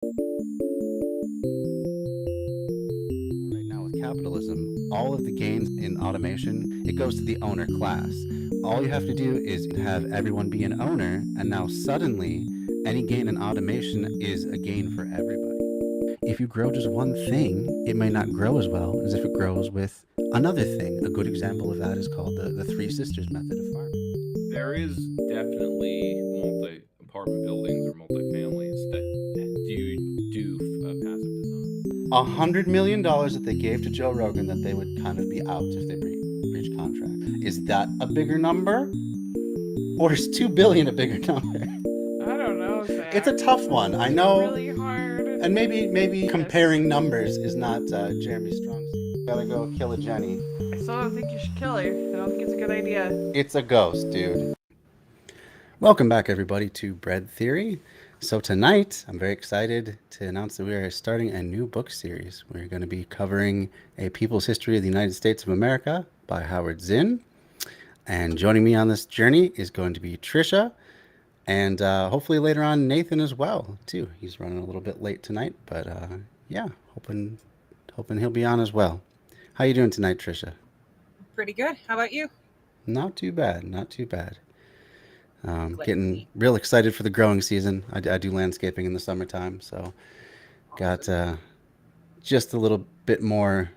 Right now with capitalism, all of the gains in automation, it goes to the owner class. All you have to do is have everyone be an owner, and now suddenly any gain in automation is a gain for everybody. If you grow just one thing, it may not grow as well as if it grows with another thing. A good example of that is called the Three Sisters method of farming. There is definitely multi-apartment buildings or multi-families that do passive design. $100 million that they gave to Joe Rogan that they would kind of be out if they breach contract. Is that a bigger number, or is 2 billion a bigger number? I don't know, Zach. It's a tough one. I It's know, really hard. and maybe comparing numbers is not Jeremy's strong suit. Gotta go kill a Jenny. I still don't think you should kill her. I don't think it's a good idea. It's a ghost, dude. Welcome back, everybody, to Bread Theory. So tonight, I'm very excited to announce that we are starting a new book series. We're going to be covering A People's History of the United States of America by Howard Zinn. And joining me on this journey is going to be Trisha, and hopefully later on Nathan as well, too. He's running a little bit late tonight, but yeah, hoping he'll be on as well. How you doing tonight, Trisha? Pretty good. How about you? Not too bad, not too bad. Getting real excited for the growing season. I do landscaping in the summertime, so got just a little bit more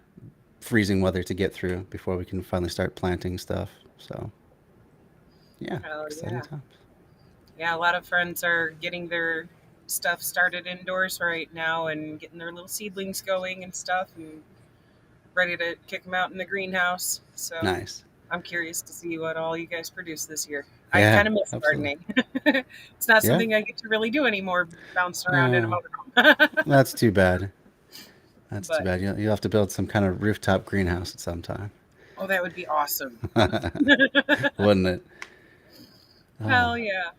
freezing weather to get through before we can finally start planting stuff. So, yeah, exciting times. Yeah, a lot of friends are getting their stuff started indoors right now and getting their little seedlings going and stuff and ready to kick them out in the greenhouse. So Nice. I'm curious to see what all you guys produce this year. Yeah, I kind of miss absolutely. gardening. It's not Yeah? something I get to really do anymore, bouncing around in a motorhome. That's too bad. That's too But bad. You'll have to build some kind of rooftop greenhouse at some time. oh, that would be awesome. Wouldn't it? Oh, Hell yeah.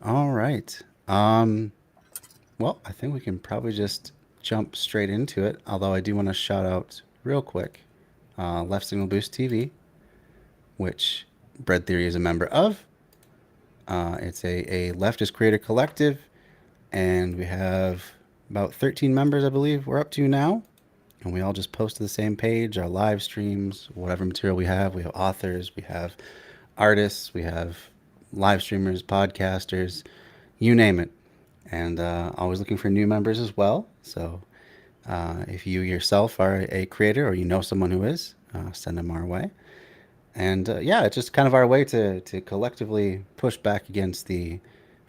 all right. Well, I think we can probably just jump straight into it. Although I do want to shout out real quick, Left Signal Boost TV, which Bread Theory is a member of. It's a leftist creator collective, and we have about 13 members, I believe, we're up to now. And we all just post to the same page, our live streams, whatever material we have. We have authors, we have artists, we have live streamers, podcasters, you name it. And always looking for new members as well. So if you yourself are a creator or you know someone who is, send them our way. And yeah, it's just kind of our way to collectively push back against the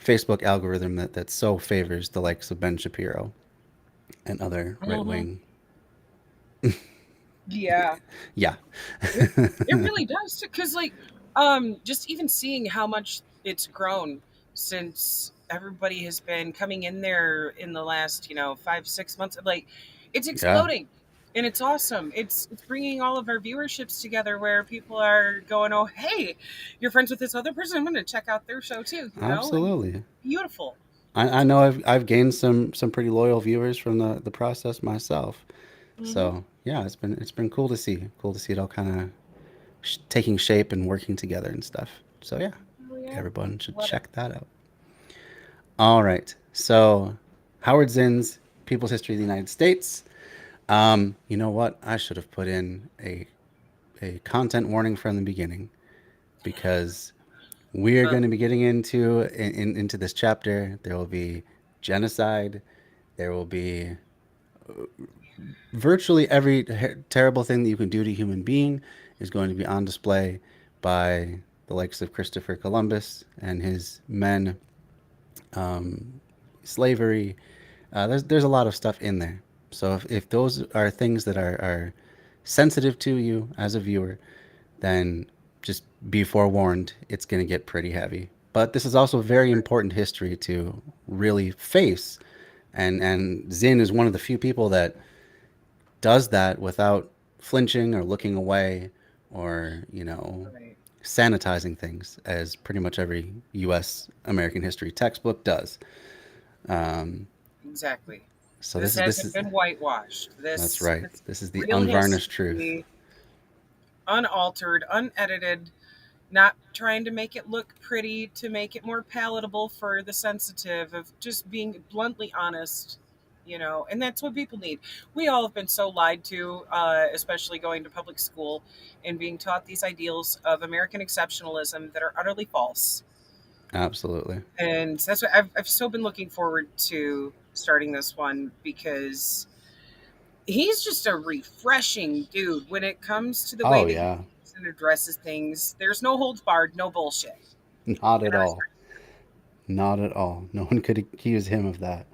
Facebook algorithm that so favors the likes of Ben Shapiro and other right wing. Yeah. Yeah. It really does, because just even seeing how much it's grown since everybody has been coming in there in the last 5-6 months, it's Yeah. exploding, and it's awesome. It's bringing all of our viewerships together where people are going, oh hey, you're friends with this other person, I'm going to check out their show too. Absolutely. Beautiful. I know I've gained some pretty loyal viewers from the process myself. So yeah, it's been cool to see it all kind of taking shape and working together and stuff. So yeah, Oh, yeah. everyone should Love it. check that out. All right, so Howard Zinn's People's History of the United States. You know what? I should have put in a content warning from the beginning, because we are going to be getting into this chapter. There will be genocide. There will be virtually every terrible thing that you can do to a human being is going to be on display by the likes of Christopher Columbus and his men. Slavery. There's a lot of stuff in there. So if those are things that are sensitive to you as a viewer, then just be forewarned, it's going to get pretty heavy. But this is also very important history to really face. And Zinn is one of the few people that does that without flinching or looking away or, Right. sanitizing things, as pretty much every U.S. American history textbook does. Um, Exactly. so This this hasn't is been whitewashed. that's right. It's This is the real unvarnished truth. history, unaltered, unedited, not trying to make it look pretty to make it more palatable for the sensitive, of just being bluntly honest, and that's what people need. We all have been so lied to, especially going to public school and being taught these ideals of American exceptionalism that are utterly false. Absolutely. And that's what I've so been looking forward to starting this one, because he's just a refreshing dude when it comes to the way Oh that he yeah. thinks and addresses things. There's no holds barred, no bullshit. Not at And I all. respect Not at all. No one could accuse him of that. it.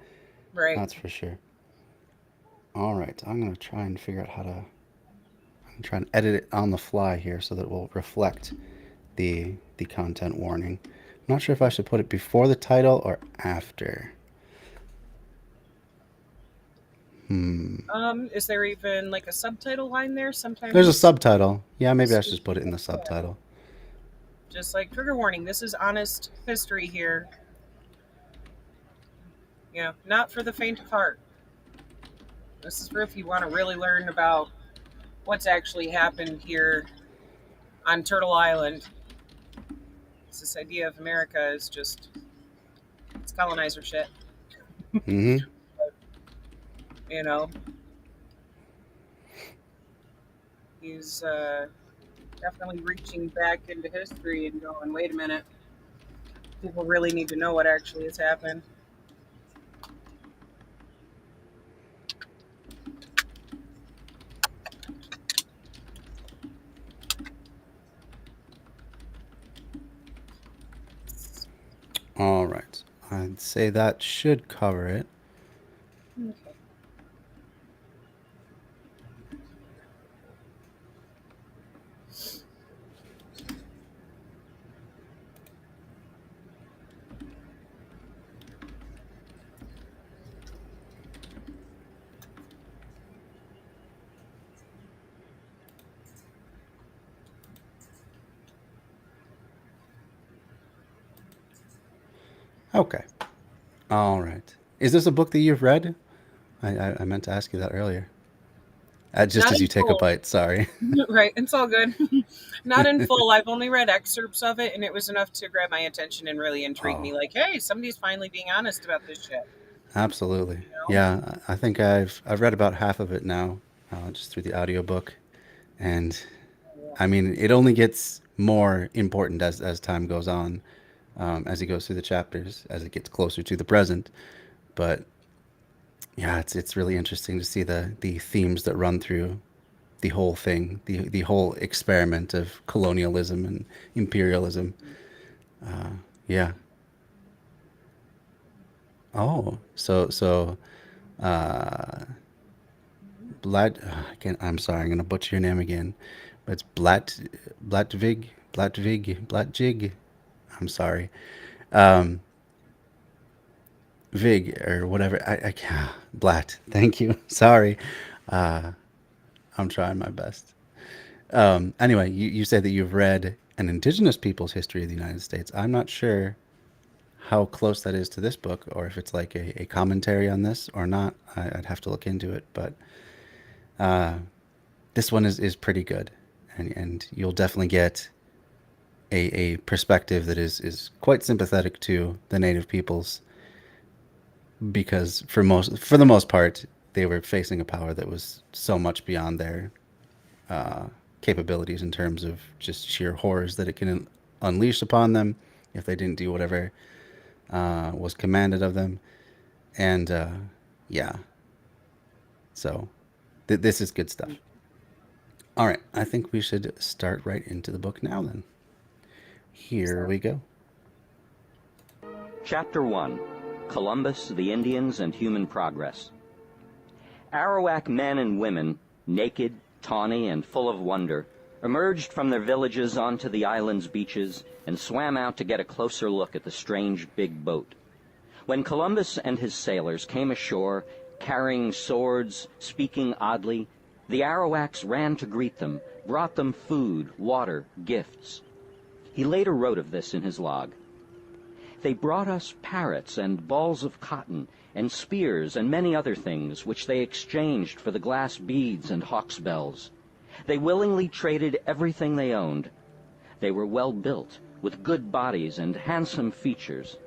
Right. That's for sure. All right. I'm gonna try and figure out how to. I'm trying to edit it on the fly here so that it will reflect the content warning. I'm not sure if I should put it before the title or after. Is there even like a subtitle line there? Sometimes There's a subtitle. Yeah, maybe I should just put it in the subtitle. just like trigger warning. This is honest history here. Not for the faint of heart. This is for if you want to really learn about what's actually happened here on Turtle Island. It's this idea of America is just, it's colonizer shit. Mm-hmm. You know, he's definitely reaching back into history and going, wait a minute, people really need to know what actually has happened. All right. I'd say that should cover it. Okay. Okay. All right. Is this a book that you've read? I meant to ask you that earlier. Just Not as in you take a full. bite, sorry. Right, it's all good. Not in full. I've only read excerpts of it, and it was enough to grab my attention and really intrigue me. Oh. Like, hey, somebody's finally being honest about this shit. Absolutely. know? Yeah, I think I've read about half of it now, just through the audiobook. And I mean, it only gets more important as time goes on, as he goes through the chapters, as it gets closer to the present. But yeah, it's really interesting to see the themes that run through the whole thing, the whole experiment of colonialism and imperialism. Yeah. Oh, so Blat. Again, I'm sorry, I'm gonna butcher your name again, but it's Blatjig. I'm sorry, um, Vig or whatever. I can't. Blat. Thank you. Sorry. Uh, I'm trying my best. Anyway, you say that you've read an indigenous people's history of the United States. I'm not sure how close that is to this book, or if it's like a commentary on this or not. I'd have to look into it, but this one is pretty good, and you'll definitely get a perspective that is quite sympathetic to the native peoples, because for the most part they were facing a power that was so much beyond their capabilities in terms of just sheer horrors that it can unleash upon them if they didn't do whatever was commanded of them. And yeah, so this is good stuff. All right, I think we should start right into the book now then. Here we go. Chapter 1, Columbus, the Indians, and Human Progress. Arawak men and women, naked, tawny, and full of wonder, emerged from their villages onto the island's beaches and swam out to get a closer look at the strange big boat. When Columbus and his sailors came ashore, carrying swords, speaking oddly, the Arawaks ran to greet them, brought them food, water, gifts. He later wrote of this in his log. They brought us parrots and balls of cotton and spears and many other things which they exchanged for the glass beads and hawk's bells. They willingly traded everything they owned. They were well built, with good bodies and handsome features.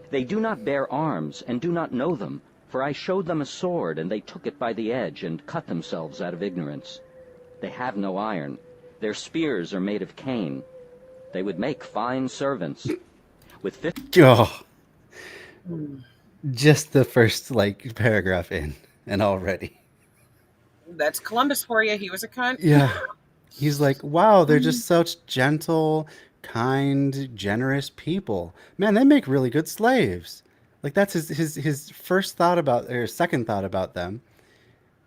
They do not bear arms, and do not know them, for I showed them a sword, and they took it by the edge, and cut themselves out of ignorance. They have no iron. Their spears are made of cane. They would make fine servants. With 50 Oh, just the first paragraph in, and already. That's Columbus for you. He was a cunt. Yeah. He's like, wow, they're just such gentle, kind, generous people. Man, they make really good slaves. Like that's his first thought about, or second thought about them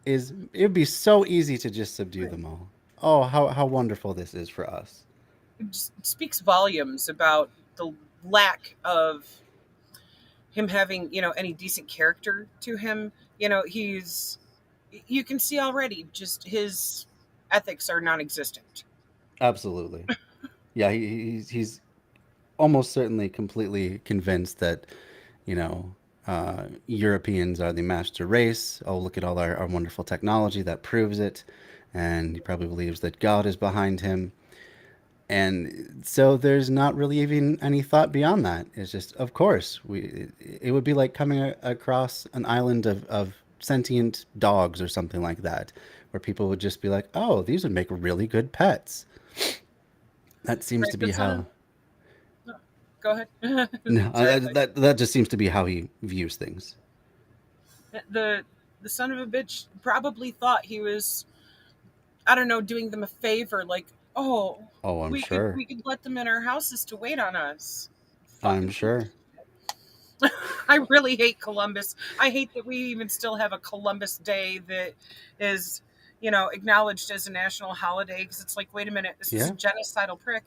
is it'd be so easy to just subdue them all. Oh, how wonderful this is for us. It just speaks volumes about the lack of him having, any decent character to him. You can see already just his ethics are non-existent. Absolutely. Yeah, he's almost certainly completely convinced that, Europeans are the master race. Oh, look at all our wonderful technology that proves it. And he probably believes that God is behind him. And so there's not really even any thought beyond that. It's just, of course, it would be like coming across an island of sentient dogs or something like that, where people would just be like, oh, these would make really good pets. That seems Right, to be how. Go ahead. No, that just seems to be how he views things. The son of a bitch probably thought he was, I don't know, doing them a favor. Like, oh, I'm we sure. we could let them in our houses to wait on us. I'm sure. I really hate Columbus. I hate that we even still have a Columbus Day that is, acknowledged as a national holiday, because it's like, wait a minute, this is a genocidal prick.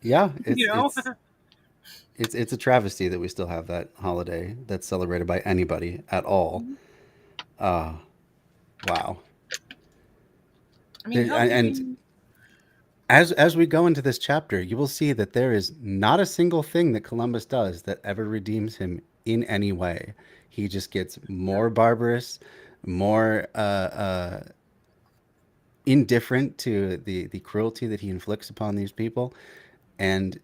Yeah, it's a travesty that we still have that holiday that's celebrated by anybody at all. Wow. I mean, And as we go into this chapter, you will see that there is not a single thing that Columbus does that ever redeems him in any way. He just gets more barbarous, more indifferent to the cruelty that he inflicts upon these people, and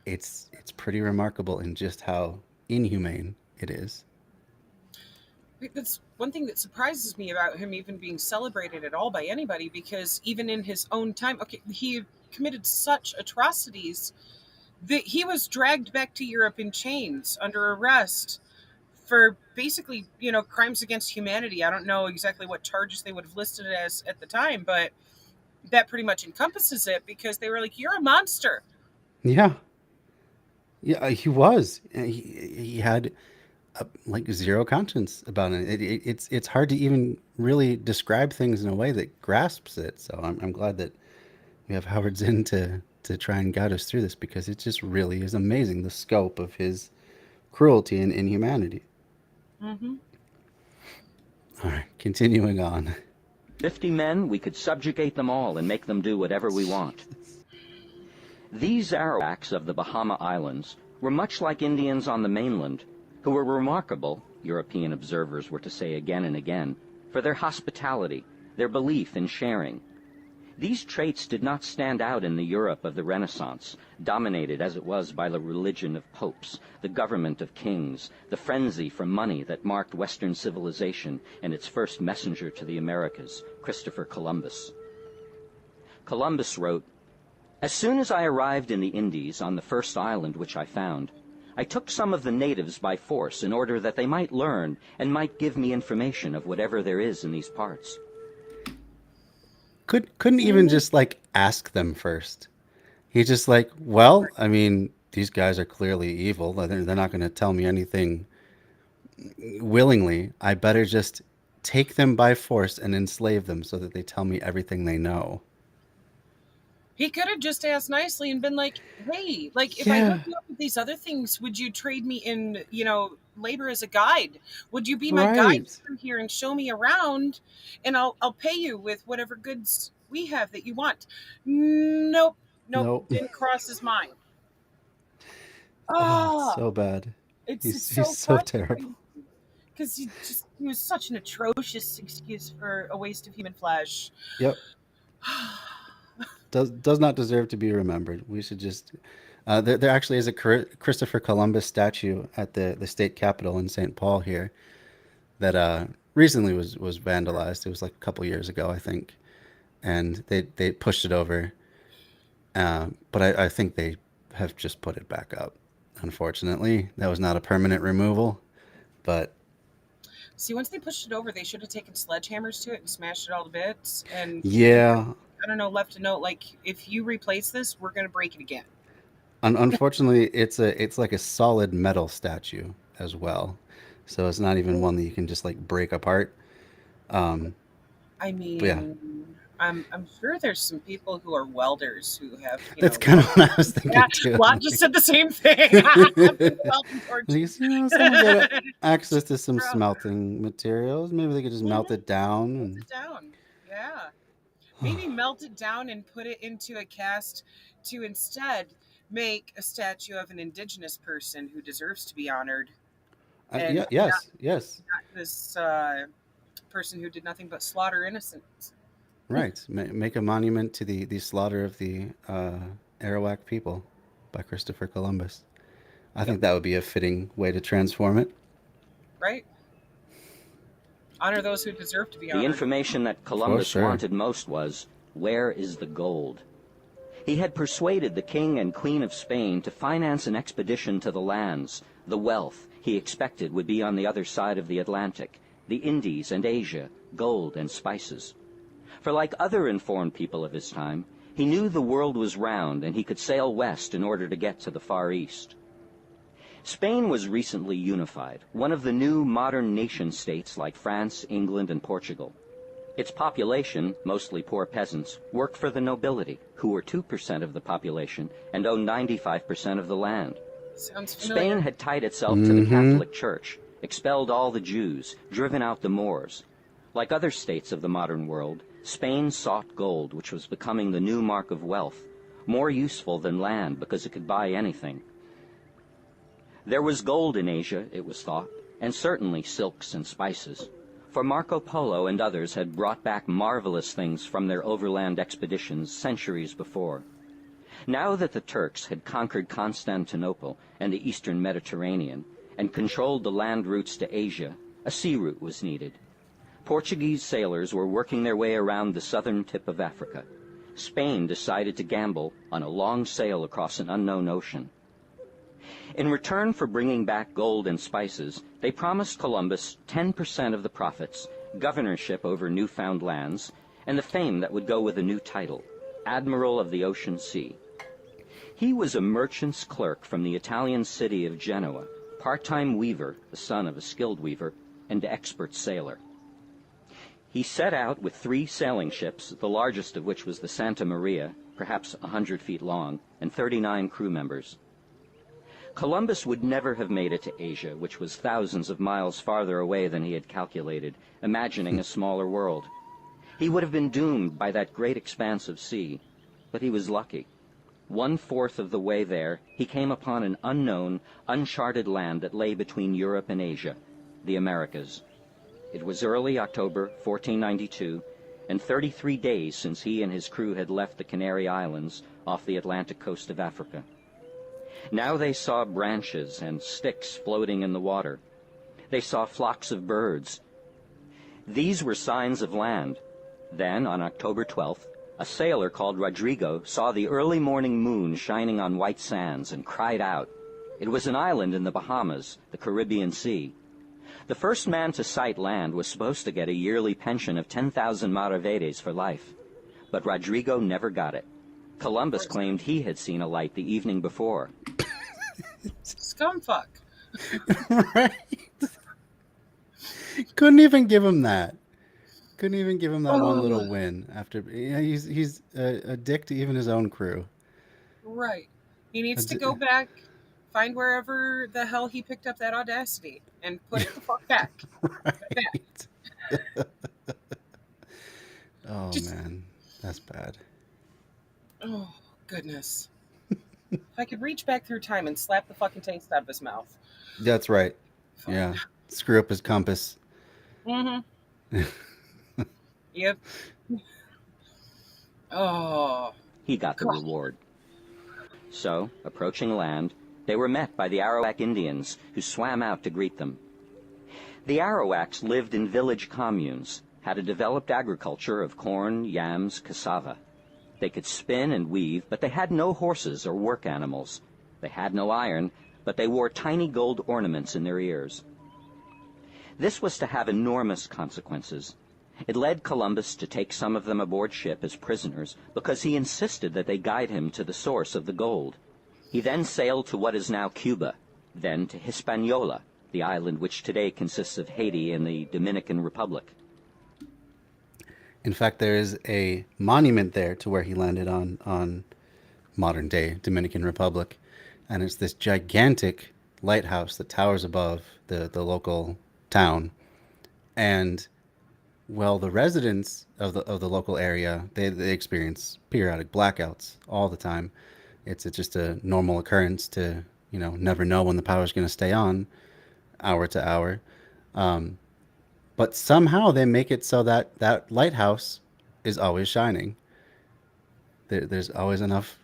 it's pretty remarkable in just how inhumane it is. That's one thing that surprises me about him even being celebrated at all by anybody, because even in his own time, okay, he committed such atrocities that he was dragged back to Europe in chains under arrest for basically, crimes against humanity. I don't know exactly what charges they would have listed it as at the time, but that pretty much encompasses it, because they were like, you're a monster. Yeah. Yeah, he was. He had zero conscience about it. It's hard to even really describe things in a way that grasps it. So I'm glad that we have Howard Zinn to try and guide us through this, because it just really is amazing, the scope of his cruelty and inhumanity. Mm-hmm. All right, continuing on. 50 men, we could subjugate them all and make them do whatever we want. These Arawaks of the Bahama Islands were much like Indians on the mainland, who were remarkable, European observers were to say again and again, for their hospitality, their belief in sharing. These traits did not stand out in the Europe of the Renaissance, dominated as it was by the religion of popes, the government of kings, the frenzy for money that marked Western civilization and its first messenger to the Americas, Christopher Columbus. Columbus wrote, "As soon as I arrived in the Indies on the first island which I found, I took some of the natives by force in order that they might learn and might give me information of whatever there is in these parts." Couldn't even just ask them first. He's just like, well, I mean, these guys are clearly evil. They're not going to tell me anything willingly. I better just take them by force and enslave them so that they tell me everything they know. He could have just asked nicely and been like, hey, if I hook you up with these other things, would you trade me in, labor as a guide? Would you be my guide through here and show me around, and I'll pay you with whatever goods we have that you want? Nope. Didn't cross his mind. Oh, so bad. He's so terrible. Because he was such an atrocious excuse for a waste of human flesh. Yep. does not deserve to be remembered. We should just. There actually is a Christopher Columbus statue at the state capitol in St. Paul here that recently was vandalized. It was like a couple years ago, I think, and they pushed it over. But I think they have just put it back up. Unfortunately, that was not a permanent removal, but See, once they pushed it over, they should have taken sledgehammers to it and smashed it all to bits. And yeah, I don't know, left a note like, if you replace this, we're gonna break it again. unfortunately, it's like a solid metal statue as well, so it's not even one that you can just like break apart. Um, I but yeah, mean, I'm sure there's some people who are welders who have, that's kind of what I was thinking Yeah, too. Lot just said the same thing. Welding torch. Someone got access to some smelting materials. Maybe they could just melt it down. Melt it down. Yeah. Maybe melt it down and put it into a cast to instead make a statue of an indigenous person who deserves to be honored. And yeah, yes, yes, not this person who did nothing but slaughter innocents. right. Make a monument to the slaughter of the Arawak people by Christopher Columbus. I think that would be a fitting way to transform it. Right? Honor those who deserve to be The honored. information that Columbus sure. wanted most was, where is the gold? He had persuaded the King and Queen of Spain to finance an expedition to the lands. The wealth he expected would be on the other side of the Atlantic, the Indies and Asia, gold and spices. For like other informed people of his time, he knew the world was round and he could sail west in order to get to the Far East. Spain was recently unified, one of the new modern nation-states like France, England, and Portugal. Its population, mostly poor peasants, worked for the nobility, who were 2% of the population and owned 95% of the land. Sounds familiar. Spain had tied itself to the Catholic Church, expelled all the Jews, driven out the Moors. Like other states of the modern world, Spain sought gold, which was becoming the new mark of wealth, more useful than land because it could buy anything. There was gold in Asia, it was thought, and certainly silks and spices. For Marco Polo and others had brought back marvelous things from their overland expeditions centuries before. Now that the Turks had conquered Constantinople and the eastern Mediterranean and controlled the land routes to Asia, a sea route was needed. Portuguese sailors were working their way around the southern tip of Africa. Spain decided to gamble on a long sail across an unknown ocean. In return for bringing back gold and spices, they promised Columbus 10% of the profits, governorship over newfound lands, and the fame that would go with a new title, Admiral of the Ocean Sea. He was a merchant's clerk from the Italian city of Genoa, part-time weaver, the son of a skilled weaver, and expert sailor. He set out with 3 sailing ships, the largest of which was the Santa Maria, perhaps 100 feet long, and 39 crew members. Columbus would never have made it to Asia, which was thousands of miles farther away than he had calculated, imagining a smaller world. He would have been doomed by that great expanse of sea, but he was lucky. 1/4 of the way there, he came upon an unknown, uncharted land that lay between Europe and Asia, the Americas. It was early October 1492, and 33 days since he and his crew had left the Canary Islands off the Atlantic coast of Africa. Now they saw branches and sticks floating in the water. They saw flocks of birds. These were signs of land. Then, on October 12th, a sailor called Rodrigo saw the early morning moon shining on white sands and cried out. It was an island in the Bahamas, the Caribbean Sea. The first man to sight land was supposed to get a yearly pension of 10,000 maravedis for life. But Rodrigo never got it. Columbus claimed he had seen a light the evening before. Scumfuck. Right? Couldn't even give him that. Couldn't even give him that one little win after. Yeah, he's a dick to even his own crew. Right. He needs to go back, find wherever the hell he picked up that audacity, and put it the fuck back. Right. Oh man, that's bad. Oh, goodness. If I could reach back through time and slap the fucking taste out of his mouth. That's right. Fine. Yeah, screw up his compass. Mm-hmm. Yep. Oh. he got the God. reward. So, approaching land, they were met by the Arawak Indians, who swam out to greet them. The Arawaks lived in village communes, had a developed agriculture of corn, yams, cassava. They could spin and weave, but they had no horses or work animals. They had no iron, but they wore tiny gold ornaments in their ears. This was to have enormous consequences. It led Columbus to take some of them aboard ship as prisoners because he insisted that they guide him to the source of the gold. He then sailed to what is now Cuba, then to Hispaniola, the island which today consists of Haiti and the Dominican Republic. In fact, there is a monument there to where he landed on modern day Dominican Republic, and it's this gigantic lighthouse that towers above the local town. And well, the residents of the local area, they experience periodic blackouts all the time. It's just a normal occurrence to, never know when the power's going to stay on hour to hour. But somehow they make it so that that lighthouse is always shining. There's always enough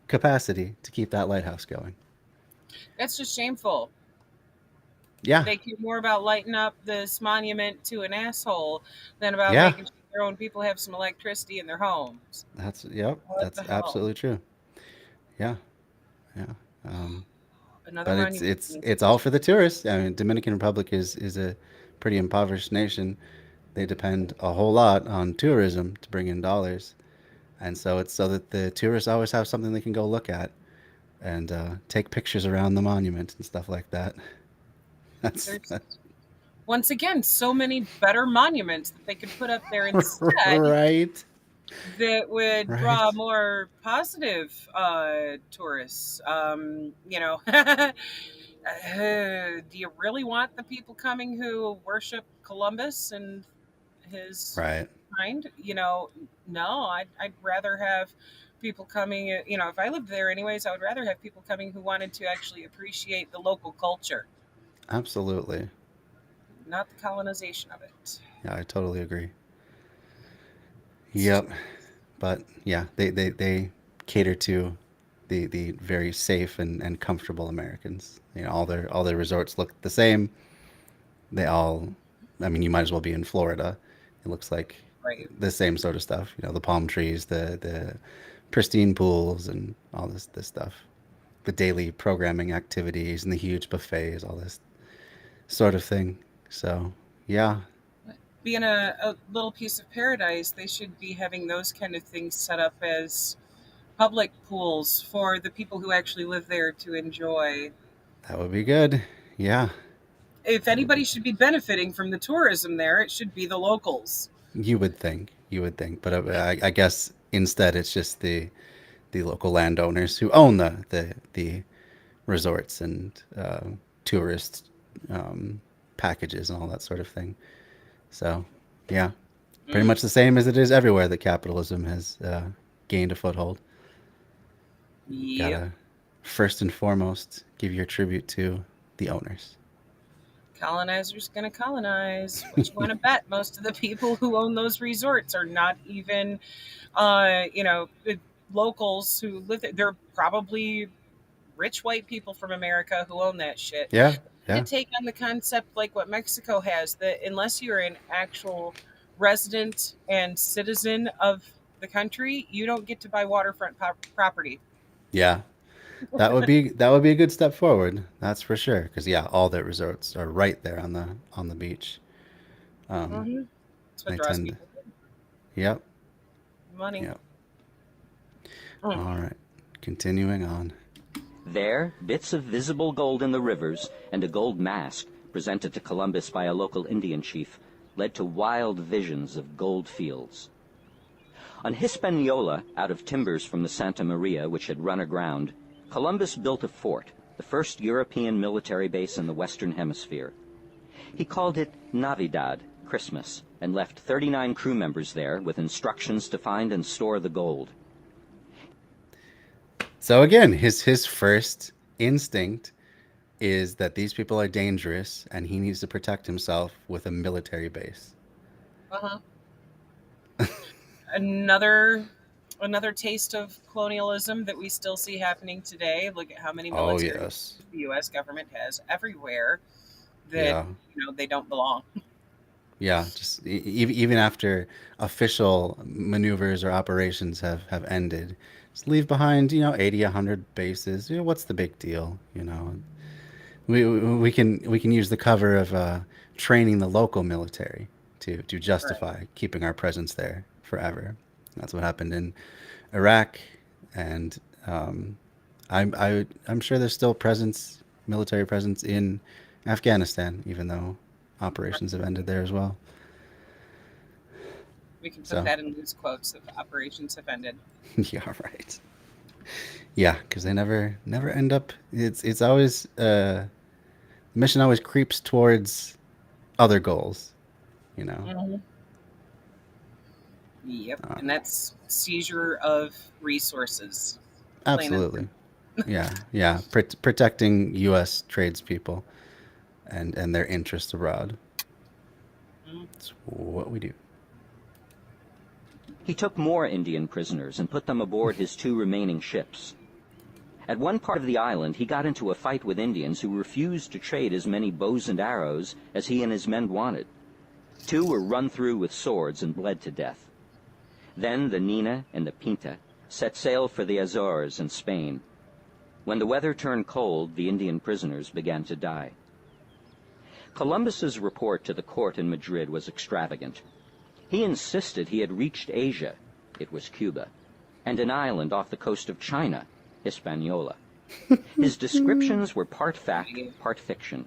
capacity to keep that lighthouse going. That's just shameful. Yeah. They care more about lighting up this monument to an asshole than about Yeah. making sure their own people have some electricity in their homes. Yep. What That's the hell? absolutely true. Yeah. Another But monument. it's all for the tourists. I mean, Dominican Republic is a pretty impoverished nation. They depend a whole lot on tourism to bring in dollars, and so it's so that the tourists always have something they can go look at and take pictures around the monument and stuff like that. That's Once again, so many better monuments that they could put up there instead right. that would Right. draw more positive tourists. Do you really want the people coming who worship Columbus and his Right. kind? No, I'd rather have people coming. If I lived there anyways, I would rather have people coming who wanted to actually appreciate the local culture, Absolutely. not the colonization of it. Yeah, I totally agree. Yep. But yeah, they cater to the very safe and comfortable Americans. All their resorts look the same. I mean, you might as well be in Florida. It looks like Right. the same sort of stuff. The palm trees, the pristine pools, and all this stuff. The daily programming activities and the huge buffets, all this sort of thing. So yeah, Being a little piece of paradise, they should be having those kind of things set up as public pools for the people who actually live there to enjoy. that would be good. Yeah, If anybody should be benefiting from the tourism there, it should be the locals. you would think. But I guess instead it's just the local landowners who own the resorts and tourist packages and all that sort of thing. So yeah, pretty much the same as it is everywhere that capitalism has gained a foothold. Yeah. Gotta first and foremost give your tribute to the owners. Colonizers gonna colonize. What you want to bet? Most of the people who own those resorts are not even, the locals who live there. They're probably rich white people from America who own that shit. Yeah, To yeah, take on the concept like what Mexico has, that unless you're an actual resident and citizen of the country, you don't get to buy waterfront property. yeah. That would be a good step forward. That's for sure. Because yeah, all their resorts are right there on the beach. Mm-hmm. That's what They draws tend to- people Yep. in. Money. Yep. Mm. All right. Continuing on. There, bits of visible gold in the rivers and a gold mask presented to Columbus by a local Indian chief led to wild visions of gold fields. On Hispaniola, out of timbers from the Santa Maria which had run aground, Columbus built a fort, the first European military base in the Western Hemisphere. He called it Navidad, Christmas, and left 39 crew members there with instructions to find and store the gold. So again, his first instinct is that these people are dangerous and he needs to protect himself with a military base. Uh-huh. Another Another taste of colonialism that we still see happening today. Look at how many Oh, military yes. the U.S. government has everywhere that Yeah. they don't belong. Yeah, just even after official maneuvers or operations have ended, just leave behind, 80, 100 bases. What's the big deal? We can use the cover of training the local military to Right. justify keeping our presence there forever. That's what happened in Iraq, and I'm sure there's still military presence in Afghanistan, even though operations have ended there as well. We can put So that in loose quotes if operations have ended. yeah, right. Yeah, because they never end up. It's always mission always creeps towards other goals. You know. Mhm. Yep. Uh, And that's seizure of resources. Plain and Absolutely. Yeah, yeah. Protecting U.S. tradespeople and their interests abroad. simple. It's what we do. He took more Indian prisoners and put them aboard his 2 remaining ships. At one part of the island, he got into a fight with Indians who refused to trade as many bows and arrows as he and his men wanted. 2 were run through with swords and bled to death. Then the Nina and the Pinta set sail for the Azores and Spain. When the weather turned cold, the Indian prisoners began to die. Columbus's report to the court in Madrid was extravagant. He insisted he had reached Asia, it was Cuba, and an island off the coast of China, Hispaniola. His descriptions were part fact, part fiction.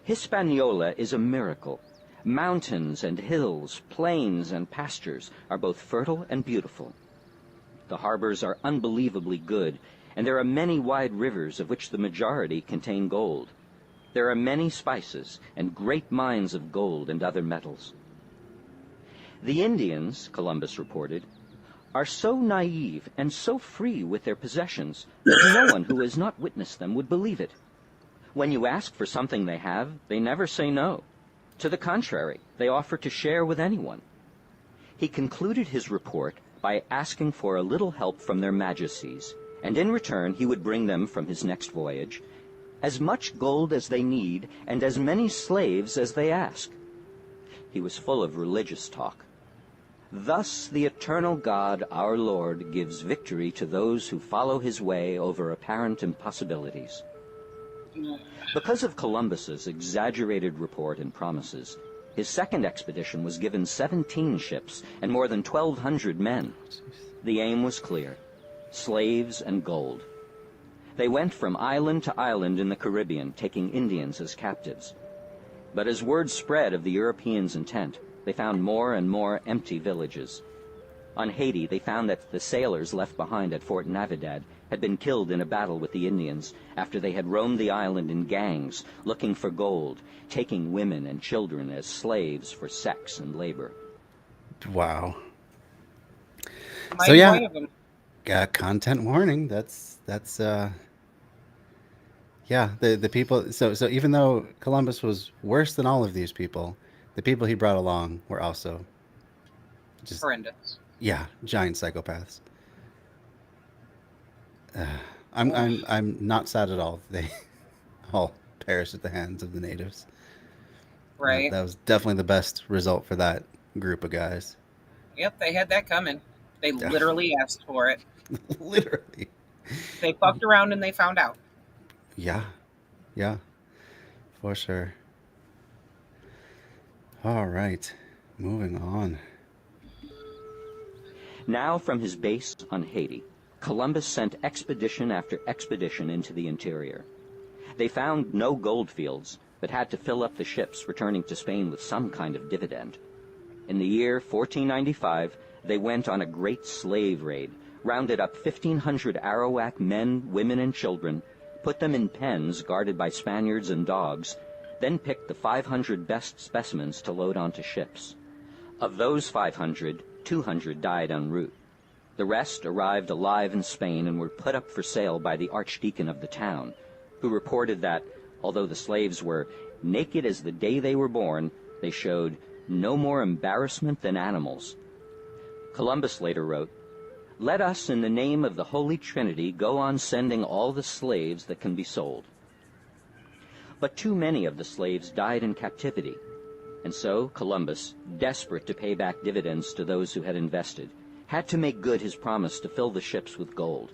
Hispaniola is a miracle. Mountains and hills, plains and pastures are both fertile and beautiful. The harbors are unbelievably good, and there are many wide rivers of which the majority contain gold. There are many spices and great mines of gold and other metals. The Indians, Columbus reported, are so naive and so free with their possessions that no one who has not witnessed them would believe it. When you ask for something they have, they never say no. To the contrary, they offer to share with anyone. He concluded his report by asking for a little help from their majesties, and in return he would bring them from his next voyage as much gold as they need and as many slaves as they ask. He was full of religious talk. Thus the eternal God, our Lord, gives victory to those who follow his way over apparent impossibilities. Because of Columbus's exaggerated report and promises, his second expedition was given 17 ships and more than 1,200 men. The aim was clear: slaves and gold. They went from island to island in the Caribbean, taking Indians as captives. But as word spread of the Europeans' intent, they found more and more empty villages. On Haiti, they found that the sailors left behind at Fort Navidad had been killed in a battle with the Indians after they had roamed the island in gangs looking for gold, taking women and children as slaves for sex and labor. Wow. Mighty So yeah, one of them. content warning. That's yeah. The people. So even though Columbus was worse than all of these people, the people he brought along were also just Horrendous. yeah, giant psychopaths. I'm not sad at all. They all perished at the hands of the natives. Right. That was definitely the best result for that group of guys. Yep, they had that coming. They Yeah. literally asked for it. Literally. They fucked around and they found out. Yeah. Yeah. For sure. All right. Moving on. Now from his base on Haiti, Columbus sent expedition after expedition into the interior. They found no gold fields, but had to fill up the ships returning to Spain with some kind of dividend. In the year 1495, they went on a great slave raid, rounded up 1,500 Arawak men, women, and children, put them in pens guarded by Spaniards and dogs, then picked the 500 best specimens to load onto ships. Of those 500, 200 died en route. The rest arrived alive in Spain and were put up for sale by the archdeacon of the town, who reported that, although the slaves were naked as the day they were born, they showed no more embarrassment than animals. Columbus later wrote, Let us, in the name of the Holy Trinity, go on sending all the slaves that can be sold. But too many of the slaves died in captivity, and so Columbus, desperate to pay back dividends to those who had invested, had to make good his promise to fill the ships with gold.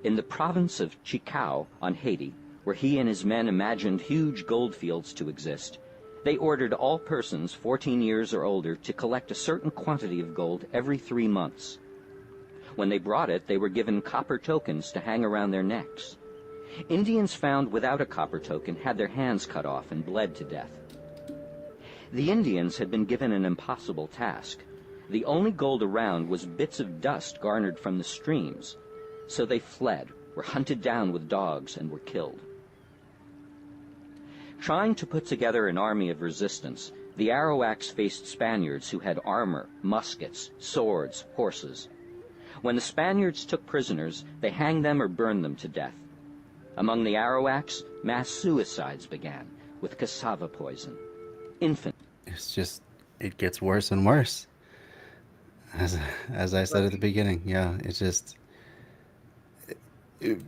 In the province of Chicao on Haiti, where he and his men imagined huge gold fields to exist, they ordered all persons 14 years or older to collect a certain quantity of gold every 3 months. When they brought it, they were given copper tokens to hang around their necks. Indians found without a copper token had their hands cut off and bled to death. The Indians had been given an impossible task. The only gold around was bits of dust garnered from the streams, so they fled, were hunted down with dogs, and were killed. Trying to put together an army of resistance, the Arawaks faced Spaniards who had armor, muskets, swords, horses. When the Spaniards took prisoners, they hanged them or burned them to death. Among the Arawaks, mass suicides began, with cassava poison. It gets worse and worse. As I said at the beginning, yeah, it's just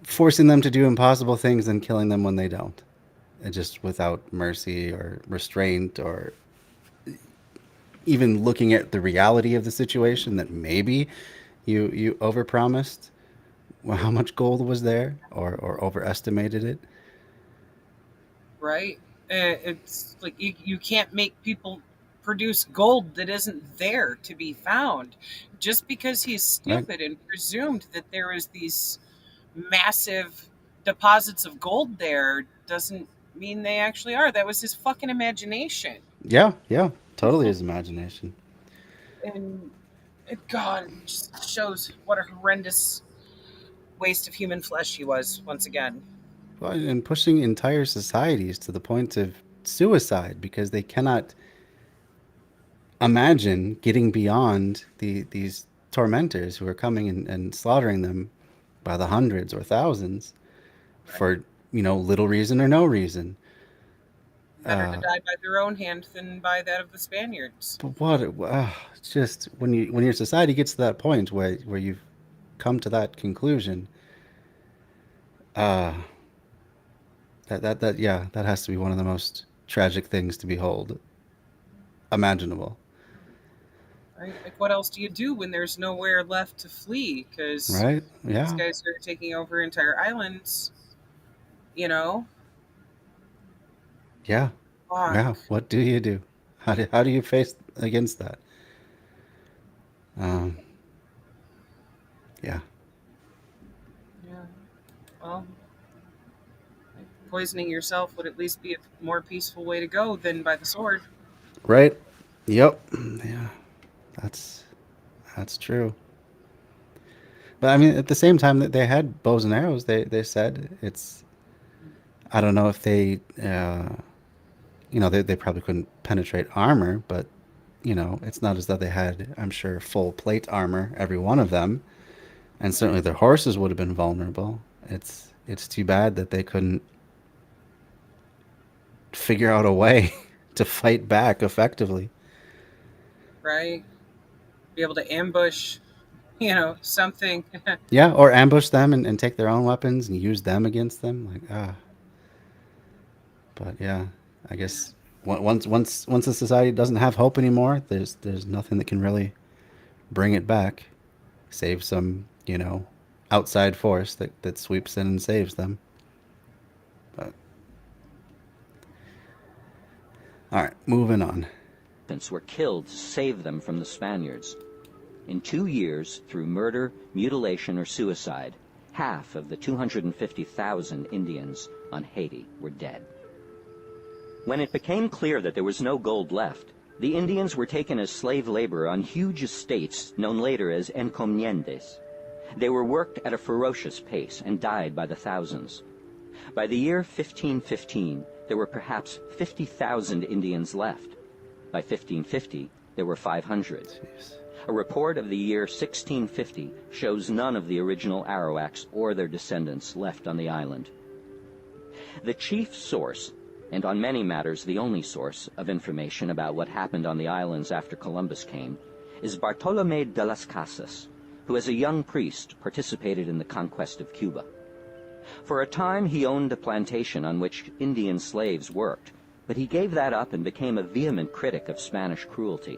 forcing them to do impossible things and killing them when they don't. And just without mercy or restraint or even looking at the reality of the situation that maybe you overpromised how much gold was there or overestimated it. Right? It's like you can't make people produce gold that isn't there to be found. Just because he's stupid and presumed that there is these massive deposits of gold there doesn't mean they actually are. That was his fucking imagination. Yeah, totally his imagination. And God, it just shows what a horrendous waste of human flesh he was once again. Well, and pushing entire societies to the point of suicide because they cannot imagine getting beyond these tormentors who are coming and slaughtering them by the hundreds or thousands for little reason or no reason. Better to die by their own hand than by that of the Spaniards. But it's just when your society gets to that point where you've come to that conclusion, that has to be one of the most tragic things to behold imaginable. Right? Like, what else do you do when there's nowhere left to flee? Because these guys are taking over entire islands. Yeah. Fuck. Yeah. What do you do? How do you face against that? Yeah. Yeah. Well, poisoning yourself would at least be a more peaceful way to go than by the sword. Right. Yep. Yeah. That's true. But I mean, at the same time that they had bows and arrows, they said it's. I don't know if they, they probably couldn't penetrate armor, but it's not as though they had, I'm sure, full plate armor, every one of them, and certainly their horses would have been vulnerable. It's too bad that they couldn't figure out a way to fight back effectively. Right. Be able to ambush, something. Yeah, or ambush them and take their own weapons and use them against them. But yeah, I guess once a society doesn't have hope anymore, there's nothing that can really bring it back, save some outside force that sweeps in and saves them. But all right, moving on. Were killed to save them from the Spaniards. In 2 years, through murder, mutilation, or suicide, half of the 250,000 Indians on Haiti were dead. When it became clear that there was no gold left, the Indians were taken as slave labor on huge estates known later as encomiendas. They were worked at a ferocious pace and died by the thousands. By the year 1515, there were perhaps 50,000 Indians left. By 1550, there were 500. Jeez. A report of the year 1650 shows none of the original Arawaks or their descendants left on the island. The chief source, and on many matters the only source, of information about what happened on the islands after Columbus came, is Bartolomé de las Casas, who as a young priest participated in the conquest of Cuba. For a time he owned a plantation on which Indian slaves worked, but he gave that up and became a vehement critic of Spanish cruelty.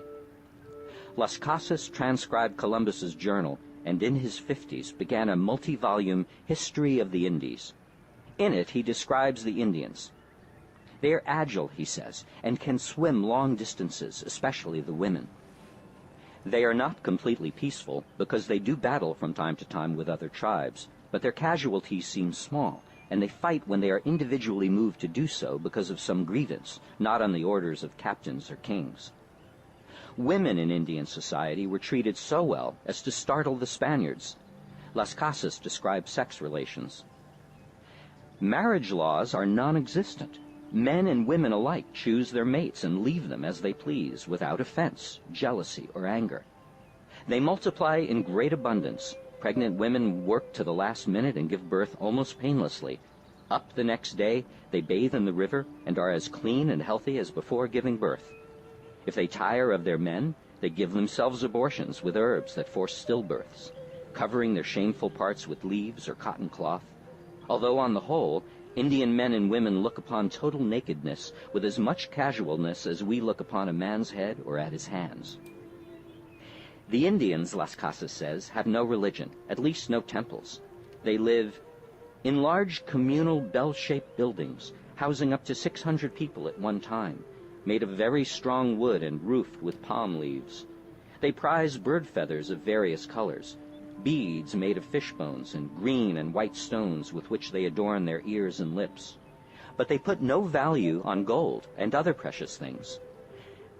Las Casas transcribed Columbus's journal and in his 50s began a multi-volume History of the Indies. In it he describes the Indians. They are agile, he says, and can swim long distances, especially the women. They are not completely peaceful because they do battle from time to time with other tribes, but their casualties seem small, and they fight when they are individually moved to do so because of some grievance, not on the orders of captains or kings. Women in Indian society were treated so well as to startle the Spaniards. Las Casas describes sex relations. Marriage laws are non-existent. Men and women alike choose their mates and leave them as they please, without offense, jealousy, or anger. They multiply in great abundance. Pregnant women work to the last minute and give birth almost painlessly. Up the next day, they bathe in the river and are as clean and healthy as before giving birth. If they tire of their men, they give themselves abortions with herbs that force stillbirths, covering their shameful parts with leaves or cotton cloth. Although on the whole, Indian men and women look upon total nakedness with as much casualness as we look upon a man's head or at his hands. The Indians, Las Casas says, have no religion, at least no temples. They live in large communal bell-shaped buildings, housing up to 600 people at one time, made of very strong wood and roofed with palm leaves. They prize bird feathers of various colors, beads made of fish bones, and green and white stones with which they adorn their ears and lips. But they put no value on gold and other precious things.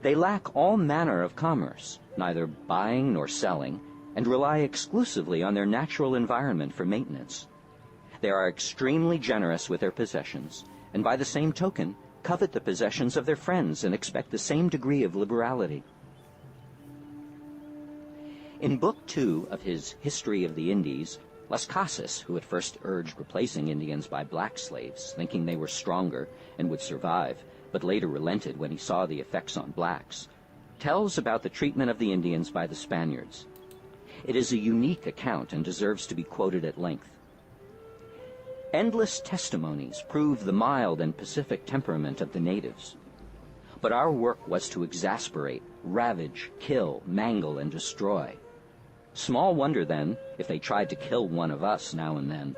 They lack all manner of commerce, neither buying nor selling, and rely exclusively on their natural environment for maintenance. They are extremely generous with their possessions, and by the same token, covet the possessions of their friends and expect the same degree of liberality. In Book 2 of his History of the Indies, Las Casas, who at first urged replacing Indians by black slaves, thinking they were stronger and would survive, but later relented when he saw the effects on blacks, tells about the treatment of the Indians by the Spaniards. It is a unique account and deserves to be quoted at length. Endless testimonies prove the mild and pacific temperament of the natives. But our work was to exasperate, ravage, kill, mangle, and destroy. Small wonder, then, if they tried to kill one of us now and then.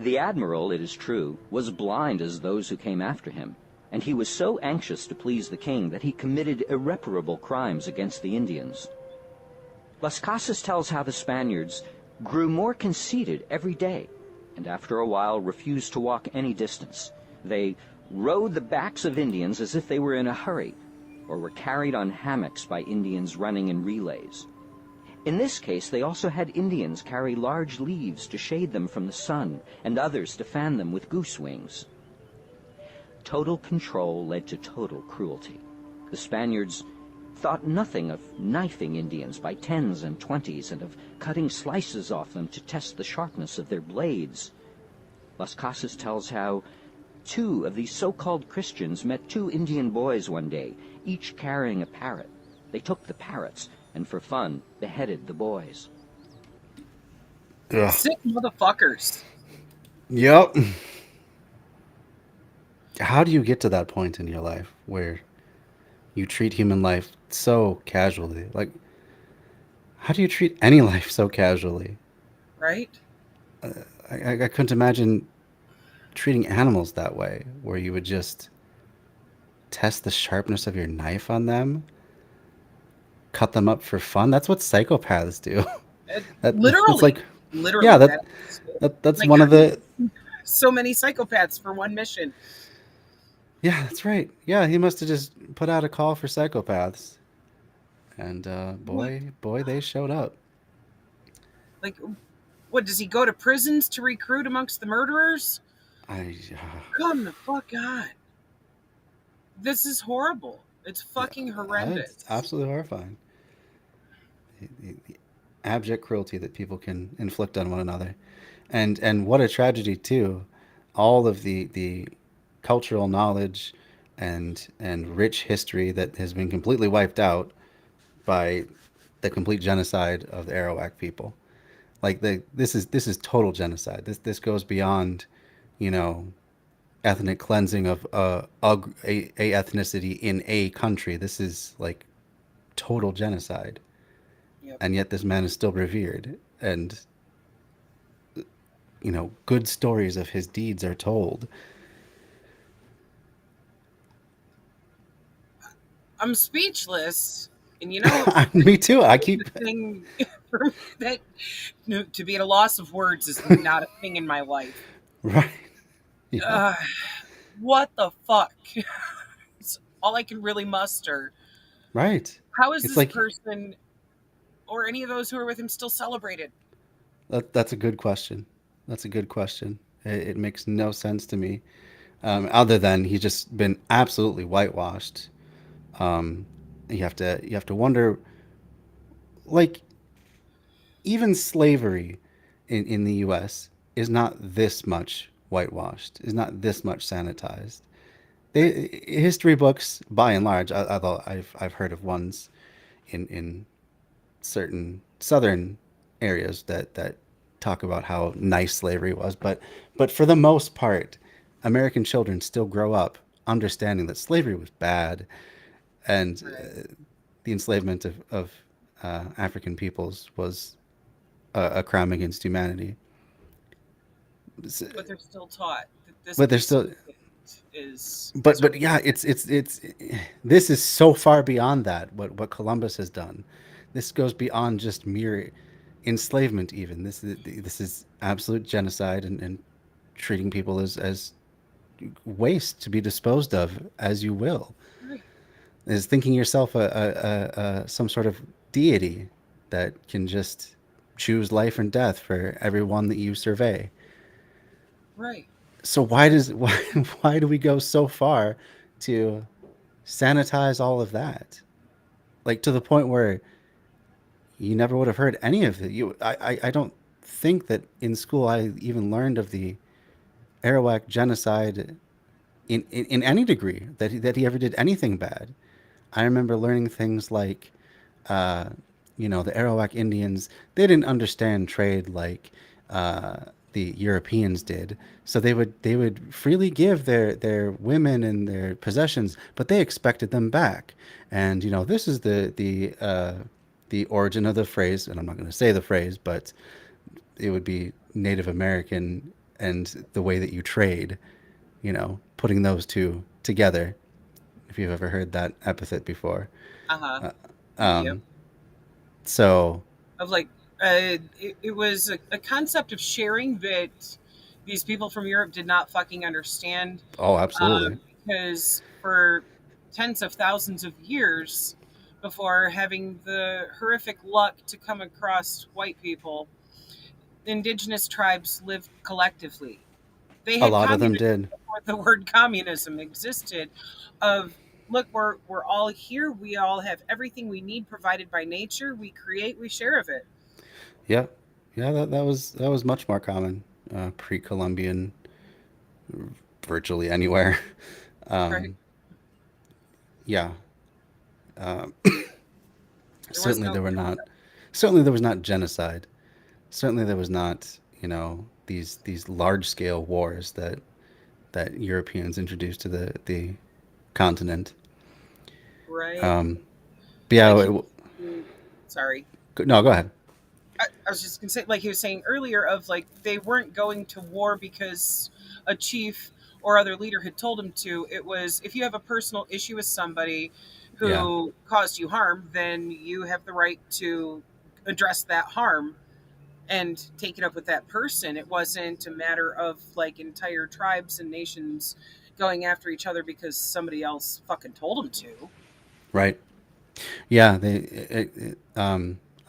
The admiral, it is true, was blind as those who came after him, and he was so anxious to please the king that he committed irreparable crimes against the Indians. Las Casas tells how the Spaniards grew more conceited every day, and after a while refused to walk any distance. They rode the backs of Indians as if they were in a hurry, or were carried on hammocks by Indians running in relays. In this case, they also had Indians carry large leaves to shade them from the sun, and others to fan them with goose wings. Total control led to total cruelty. The Spaniards thought nothing of knifing Indians by 10s and 20s, and of cutting slices off them to test the sharpness of their blades. Las Casas tells how 2 of these so-called Christians met 2 Indian boys one day, each carrying a parrot. They took the parrots, and for fun, beheaded the boys. Ugh. Sick motherfuckers. Yep. How do you get to that point in your life where you treat human life so casually? Like, how do you treat any life so casually? Right? I couldn't imagine treating animals that way, where you would just test the sharpness of your knife on them, cut them up for fun. That's what psychopaths do. Literally. It's like, Literally. yeah, That- that's like, one of the. so many psychopaths for one mission. Yeah, that's right. Yeah, he must have just put out a call for psychopaths, and boy, they showed up. Like, what, does he go to prisons to recruit amongst the murderers? I. Come the fuck on. This is horrible. It's fucking horrendous. It's absolutely horrifying. The abject cruelty that people can inflict on one another, and what a tragedy too. All of the cultural knowledge and rich history that has been completely wiped out by the complete genocide of the Arawak people. Like this is total genocide. This goes beyond, you know, ethnic cleansing of a ethnicity in a country. This is like total genocide, Yep. and yet this man is still revered, and you know, good stories of his deeds are told. I'm speechless. And you know, Me too. I keep the thing for me that no, to be at a loss of words is not a thing in my life. right. Yeah. Uh, what the fuck? It's all I can really muster. Right. How is It's this like person or any of those who are with him still celebrated? that's a good question. That's a good question. It makes no sense to me, other than he's just been absolutely whitewashed. Um, you have to wonder, like, even slavery in the U.S. is not this much whitewashed, is not this much sanitized. History books, by and large, although I've heard of ones in certain southern areas that talk about how nice slavery was, but for the most part, American children still grow up understanding that slavery was bad, and Right. the enslavement of African peoples was a crime against humanity. But they're still taught that this But there's piece of still, shit is but yeah, it's this is so far beyond that. What Columbus has done, this goes beyond just mere enslavement. Even this is absolute genocide, and treating people as waste to be disposed of as you will. right. Is thinking yourself some sort of deity that can just choose life and death for everyone that you survey. Right. So why do we go so far to sanitize all of that? Like to the point where you never would have heard any of it. I don't think that in school I even learned of the Arawak genocide in any degree that he ever did anything bad. I remember learning things like, uh, the Arawak Indians, they didn't understand trade like the Europeans did. So they would freely give their women and their possessions, but they expected them back. And this is the origin of the phrase, and I'm not going to say the phrase, but it would be Native American and the way that you trade. Putting those two together. If you've ever heard that epithet before. Uh-huh. Uh, Yep. um, so, Of like it was a concept of sharing that these people from Europe did not fucking understand, oh, absolutely. because for tens of thousands of years before having the horrific luck to come across white people, indigenous tribes lived collectively. They A had lot of them communism did. before the word communism existed. Of look, we're all here. We all have everything we need provided by nature. We create, we share of it. Yeah, yeah. That was much more common pre-Columbian, virtually anywhere. Right? Um, yeah. Um, There was certainly no. there were not. Certainly there was not genocide. Certainly there was not. These large-scale wars that Europeans introduced to the continent. Right. Um, but yeah. Like he sorry. No, go ahead. I was just gonna say, like he was saying earlier, of like they weren't going to war because a chief or other leader had told him to. It was if you have a personal issue with somebody Yeah. who caused you harm, then you have the right to address that harm and take it up with that person. It wasn't a matter of like entire tribes and nations going after each other because somebody else fucking told them to. Right. Yeah,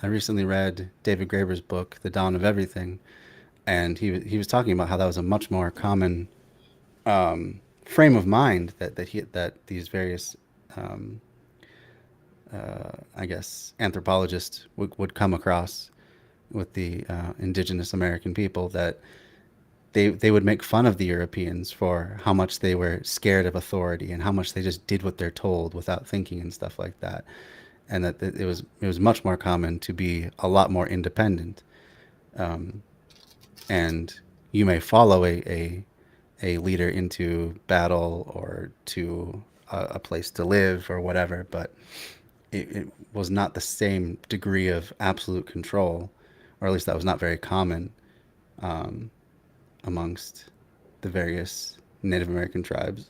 I recently read David Graeber's book, The Dawn of Everything, and he was talking about how that was a much more common frame of mind that these various, um, I guess, anthropologists would come across with the indigenous American people, that they would make fun of the Europeans for how much they were scared of authority and how much they just did what they're told without thinking and stuff like that, and that it was much more common to be a lot more independent. um, and you may follow a leader into battle or to a place to live or whatever, but it was not the same degree of absolute control, or at least that was not very common um, amongst the various Native American tribes.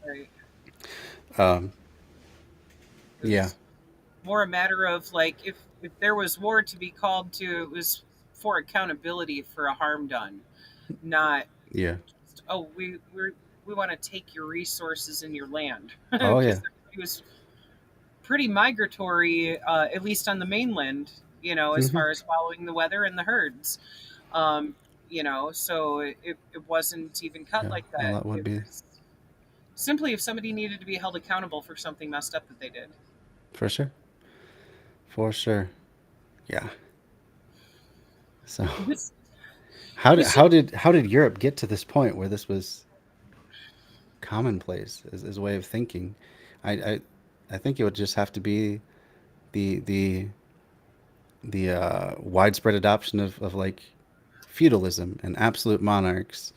Right. Um, It yeah, was more a matter of like if there was war to be called to, it was for accountability for a harm done, not yeah, oh we want to take your resources and your land oh yeah, because it was pretty migratory, at least on the mainland. As hmm far as following the weather and the herds. Um, so it wasn't even cut yeah. like Well, that. that would It be was simply if somebody needed to be held accountable for something messed up that they did. for sure, for sure. Yeah. So It was how it did was so Europe get to this point where this was commonplace as a way of thinking? I, I I think it would just have to be the the the widespread adoption of like feudalism and absolute monarchs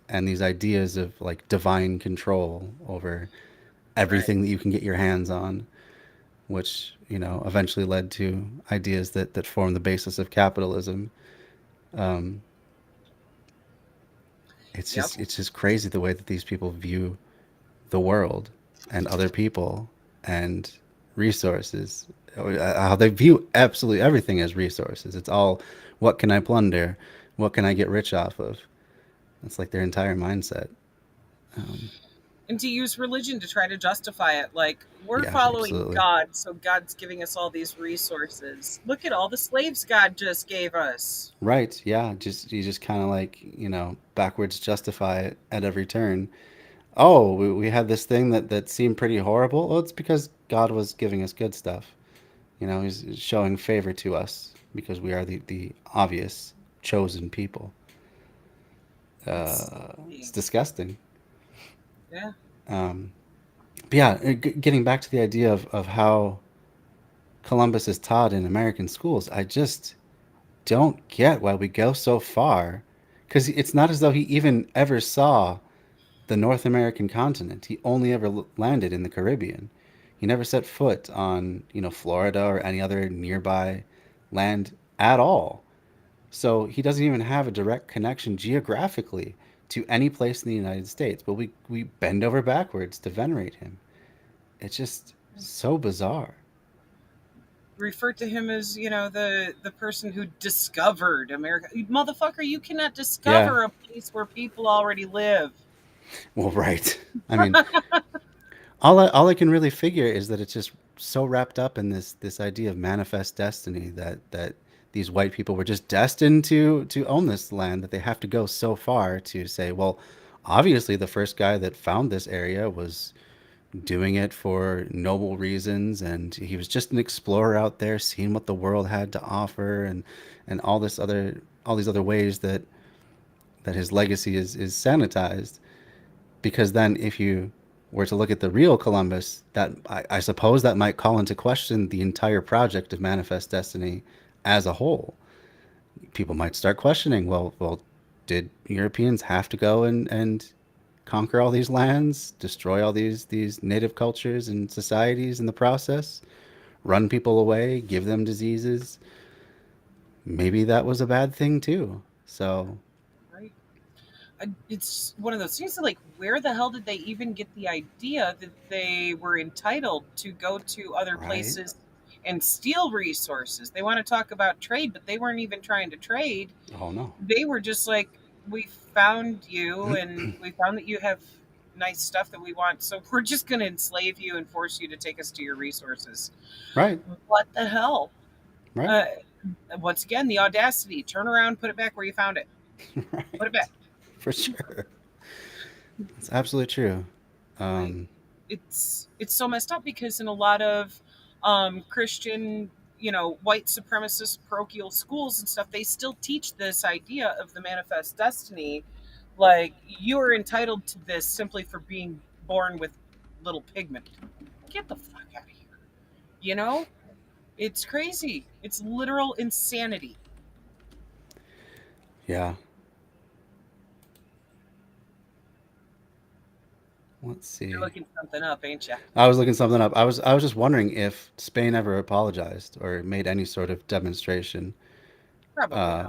and these ideas of like divine control over right. everything that you can get your hands on, which eventually led to ideas that form the basis of capitalism. Um, Yep. it's just crazy the way that these people view the world and other people and resources. How they view absolutely everything as resources. It's all, what can I plunder? What can I get rich off of? It's like their entire mindset. Um, And to use religion to try to justify it, like we're yeah, following absolutely. God, so God's giving us all these resources. Look at all the slaves God just gave us. Right. Yeah. Just you just kind of like backwards justify it at every turn. Oh, we had this thing that seemed pretty horrible. Well, it's because God was giving us good stuff. He's showing favor to us because we are the obvious chosen people. It's It's disgusting. yeah. Um, but yeah, getting back to the idea of how Columbus is taught in American schools, I just don't get why we go so far. Because it's not as though he even ever saw the North American continent. He only ever landed in the Caribbean. He never set foot on, Florida or any other nearby land at all. So he doesn't even have a direct connection geographically to any place in the United States, but we bend over backwards to venerate him. It's just so bizarre. Refer to him as the person who discovered America. Motherfucker, you cannot Yeah. discover a place where people already live. Well, right. I mean, all I can really figure is that it's just so wrapped up in this idea of manifest destiny that these white people were just destined to own this land, that they have to go so far to say, well, obviously the first guy that found this area was doing it for noble reasons, and he was just an explorer out there seeing what the world had to offer, and all these other ways that his legacy is sanitized. Because then if you were to look at the real Columbus, that I suppose that might call into question the entire project of Manifest Destiny as a whole. People might start questioning, well, did Europeans have to go and conquer all these lands, destroy all these native cultures and societies in the process, run people away, give them diseases? Maybe that was a bad thing too. So, Right. It's one of those things that, like, where the hell did they even get the idea that they were entitled to go to other right? places and steal resources? They want to talk about trade, but they weren't even trying to trade. Oh no. They were just like, we found you and we found that you have nice stuff that we want, so we're just going to enslave you and force you to take us to your resources. Right. What the hell? Right. Uh, Once again, the audacity. Turn around, put it back where you found it. Put Right. it back. For sure. It's absolutely true. Right. Um, It's so messed up because in a lot of Christian, white supremacist parochial schools and stuff, they still teach this idea of the manifest destiny. Like, you are entitled to this simply for being born with little pigment. Get the fuck out of here. You know? It's crazy. It's literal insanity. Yeah. Let's You're see. looking something up, ain't you? I was looking something up. I was just wondering if Spain ever apologized or made any sort of demonstration. Probably Uh,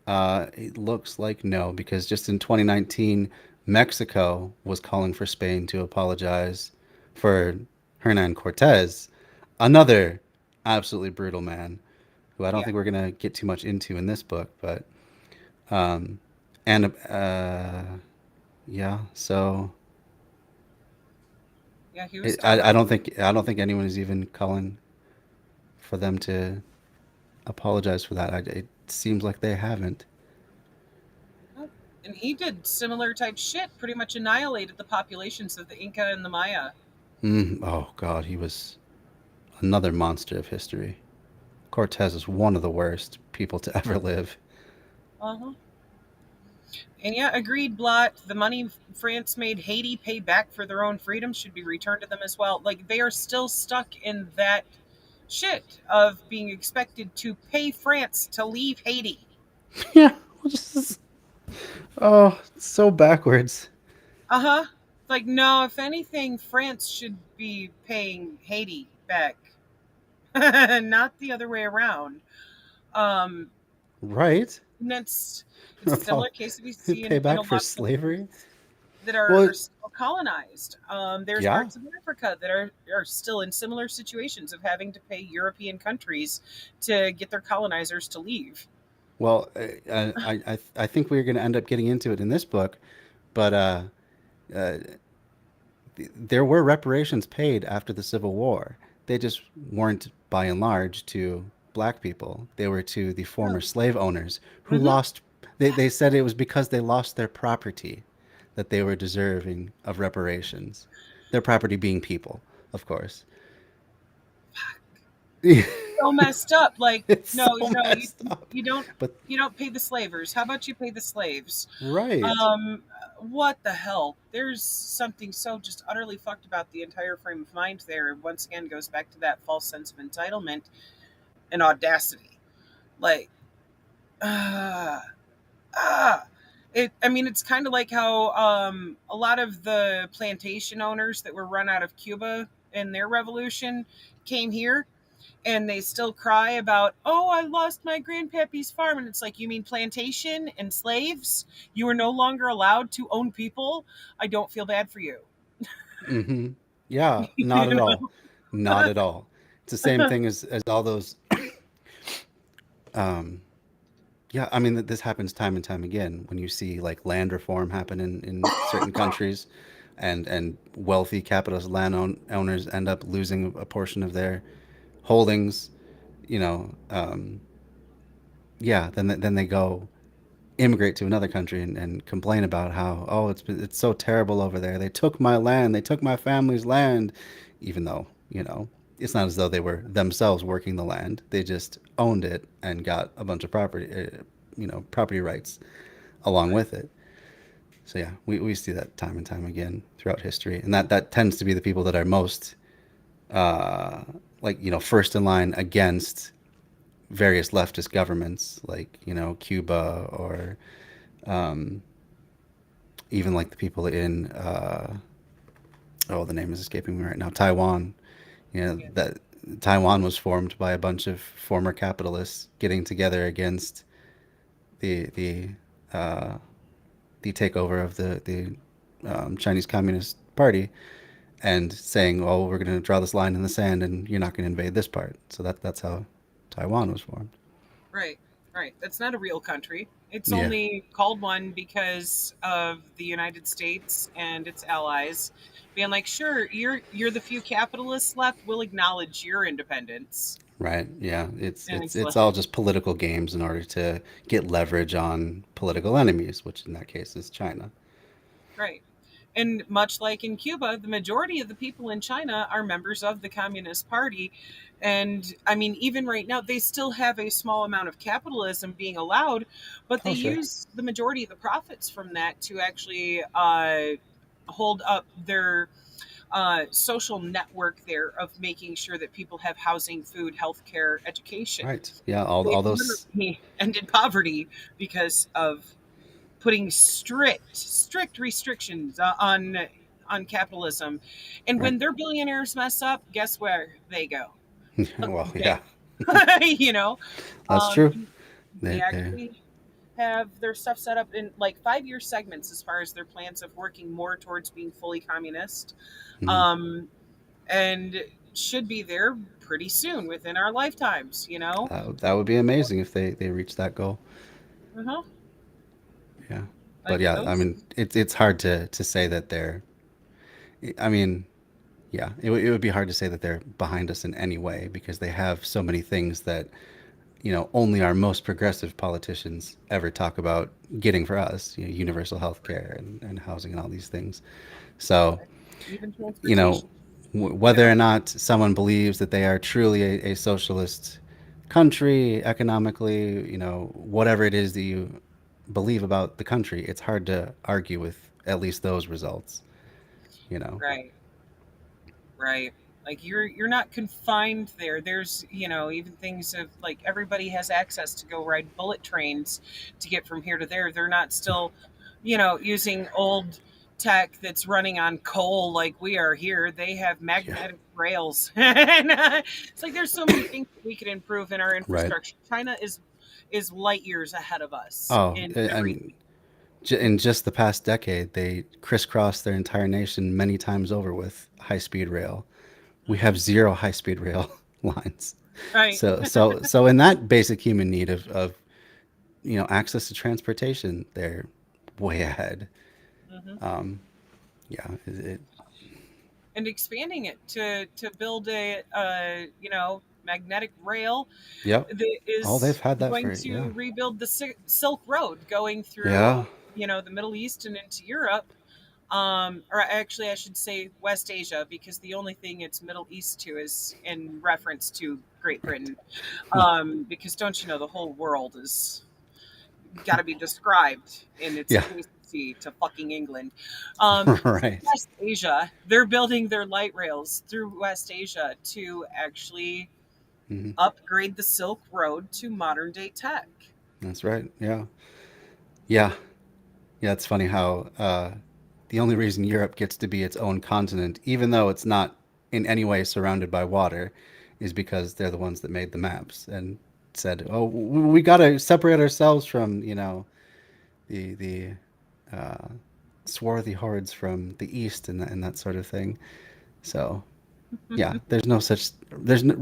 not. it looks like no, because just in 2019, Mexico was calling for Spain to apologize for Hernan Cortez, another absolutely brutal man who I don't Yeah. think we're gonna get too much into in this book, but um, and yeah, so Yeah, he was stubborn. I don't think anyone is even calling for them to apologize for that. It seems like they haven't. Nope. And he did similar type shit, pretty much annihilated the populations of the Inca and the Maya. Oh God, he was another monster of history. Cortez is one of the worst people to ever live. Uh-huh. And yeah, agreed, Blot. The money France made Haiti pay back for their own freedom should be returned to them as well. Like, they are still stuck in that shit of being expected to pay France to leave Haiti. Yeah, just oh, so backwards. Uh-huh. Like, no, if anything, France should be paying Haiti back, not the other way around. Um, Right? and it's a similar case that we see in a Payback for lot of slavery. countries that Well, are still colonized. There's yeah. parts of Africa that are still in similar situations of having to pay European countries to get their colonizers to leave. Well, I think we're going to end up getting into it in this book, but uh, there were reparations paid after the Civil War. They just weren't, by and large, to black people. They were to the former slave owners who Mm-hmm. lost. They said it was because they lost their property that they were deserving of reparations. Their property being people, of course. So messed up. Like, It's no, so no, messed up. you don't But you don't pay the slavers. How about you pay the slaves? right. Um, what the hell? There's something so just utterly fucked about the entire frame of mind there. Once again, goes back to that false sense of entitlement and audacity. Like, ah, ah. I mean, it's kind of like how a lot of the plantation owners that were run out of Cuba in their revolution came here and they still cry about, oh, I lost my grandpappy's farm. And it's like, you mean plantation and slaves? You are no longer allowed to own people. I don't feel bad for you. Mm-hmm. Yeah, not You at all. Not know? at all. It's the same thing as all those. Um, yeah, I mean, this happens time and time again when you see like land reform happen in certain countries, and wealthy capitalist owners end up losing a portion of their holdings. You know, yeah, then they go immigrate to another country and complain about how, oh, it's so terrible over there. They took my land, they took my family's land, even though, it's not as though they were themselves working the land. They just owned it and got a bunch of property rights along with it. So yeah, we see that time and time again throughout history, and that tends to be the people that are most uh, like first in line against various leftist governments, like Cuba, or um, even like the people in oh, the name is escaping me right now, Taiwan. Yeah. That Taiwan was formed by a bunch of former capitalists getting together against the the uh, the takeover of the Chinese Communist Party, and saying, "Oh, we're going to draw this line in the sand, and you're not going to invade this part." So that's how Taiwan was formed. Right, right. That's not a real country. It's Yeah. only called one because of the United States and its allies being like, sure, you're the few capitalists left. We'll acknowledge your independence. Right. Yeah. It's And it's it's it's like, all just political games in order to get leverage on political enemies, which in that case is China. right. And much like in Cuba, the majority of the people in China are members of the Communist Party. And I mean, even right now, they still have a small amount of capitalism being allowed, but they Oh, sure. use the majority of the profits from that to actually hold up their social network there of making sure that people have housing, food, healthcare, education. Right. Yeah. All They've those. literally ended poverty because of putting strict restrictions on capitalism. And Right. when their billionaires mess up, guess where they go? Well, They, yeah, you know, that's true. they They actually have their stuff set up in like 5-year segments as far as their plans of working more towards being fully communist, mhm. um, and should be there pretty soon within our lifetimes. That would be amazing if they reach that goal. Uh-huh. Yeah. But Like yeah, I those. mean, it's hard to say that they're. I mean, yeah, it would be hard to say that they're behind us in any way because they have so many things that only our most progressive politicians ever talk about getting for us. Universal health care and housing and all these things. So Even you know, transportation. whether or not someone believes that they are truly a socialist country economically, whatever it is that you believe about the country, it's hard to argue with at least those results, you know. Right. Right. Like you're not confined there. There's, even things of like everybody has access to go ride bullet trains to get from here to there. They're not still, using old tech that's running on coal like we are here. They have Yeah, magnetic rails. And it's like there's so many things that we could improve in our right. infrastructure. China is light years ahead of us Oh, in I everything. mean, in just the past decade, they crisscrossed their entire nation many times over with high-speed rail. We have Hmm. zero high-speed rail lines. Right. So in that basic human need of access to transportation, they're way ahead. Hmm. Um, yeah, And expanding it to build a magnetic rail yep. that Oh, they've is had that going for yeah, to rebuild the Silk Road going yeah. through the Middle East and into Europe, or actually I should say West Asia, because the only thing it's Middle East to is in reference to Great Right. Britain, Well, because don't you know the whole world is got to be described in its yeah. adjacency to fucking England. Right. West Asia, they're building their light rails through West Asia to actually Hmm. upgrade the Silk Road to modern day tech. That's right. Yeah. Yeah. Yeah. It's funny how the only reason Europe gets to be its own continent, even though it's not in any way surrounded by water, is because they're the ones that made the maps and said, "Oh, we got to separate ourselves from the uh, swarthy hordes from the east and that sort of thing." So yeah,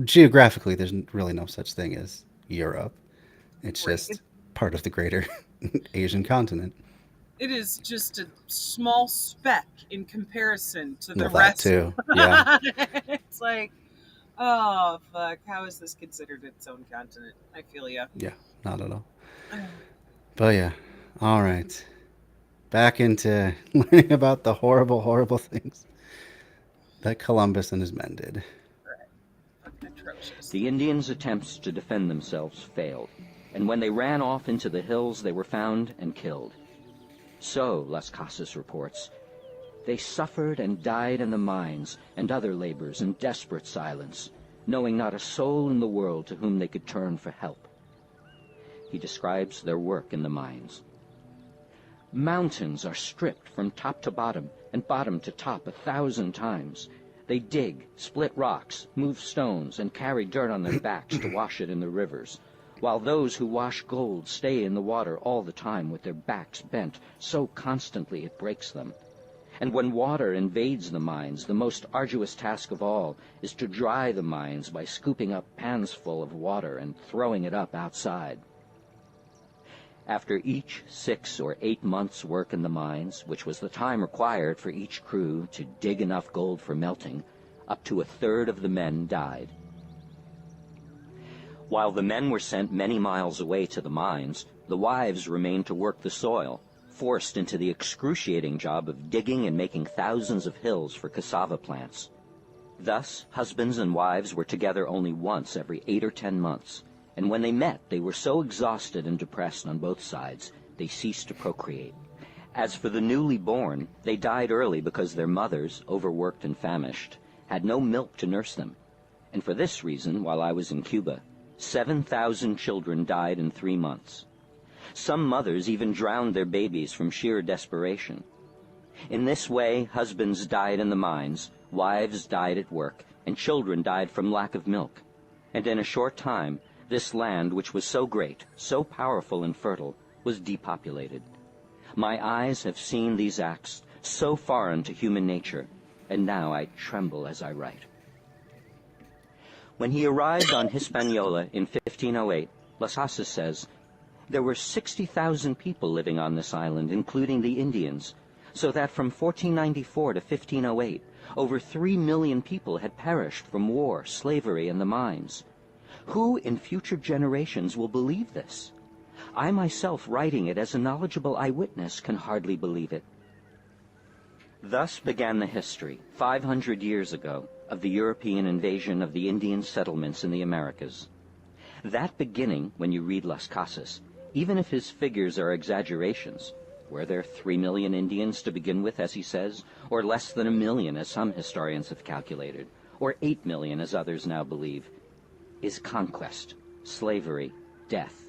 geographically, there's really no such thing as Europe. It's Right. just part of the greater Asian continent. It is just a small speck in comparison to the Well, that rest. too. Yeah. It's like, oh fuck, how is this considered its own continent? I feel ya. Yeah. Not at all. But yeah. All right. Back into learning about the horrible, horrible things that Columbus and his men did. Fucking atrocious. The Indians' attempts to defend themselves failed, and when they ran off into the hills, they were found and killed. So, Las Casas reports, they suffered and died in the mines and other labors in desperate silence, knowing not a soul in the world to whom they could turn for help. He describes their work in the mines. Mountains are stripped from top to bottom and bottom to top 1,000 times. They dig, split rocks, move stones, and carry dirt on their backs to wash it in the rivers, while those who wash gold stay in the water all the time with their backs bent so constantly it breaks them. And when water invades the mines, the most arduous task of all is to dry the mines by scooping up pans full of water and throwing it up outside. After each 6 or 8 months' work in the mines, which was the time required for each crew to dig enough gold for melting, up to 1/3 of the men died. While the men were sent many miles away to the mines, the wives remained to work the soil, forced into the excruciating job of digging and making thousands of hills for cassava plants. Thus, husbands and wives were together only once every 8 or 10 months, and when they met, they were so exhausted and depressed on both sides, they ceased to procreate. As for the newly born, they died early because their mothers, overworked and famished, had no milk to nurse them. And for this reason, while I was in Cuba, 7,000 children died in 3 months. Some mothers even drowned their babies from sheer desperation. In this way, husbands died in the mines, wives died at work, and children died from lack of milk. And in a short time, this land, which was so great, so powerful and fertile, was depopulated. My eyes have seen these acts so foreign to human nature, and now I tremble as I write. When he arrived on Hispaniola in 1508, Las Casas says, there were 60,000 people living on this island, including the Indians, so that from 1494 to 1508, over 3 million people had perished from war, slavery, and the mines. Who in future generations will believe this? I myself, writing it as a knowledgeable eyewitness, can hardly believe it. Thus began the history, 500 years ago, of the European invasion of the Indian settlements in the Americas. That beginning, when you read Las Casas, even if his figures are exaggerations, were there 3 million Indians to begin with, as he says, or less than 1 million, as some historians have calculated, or 8 million, as others now believe, is conquest, slavery, death.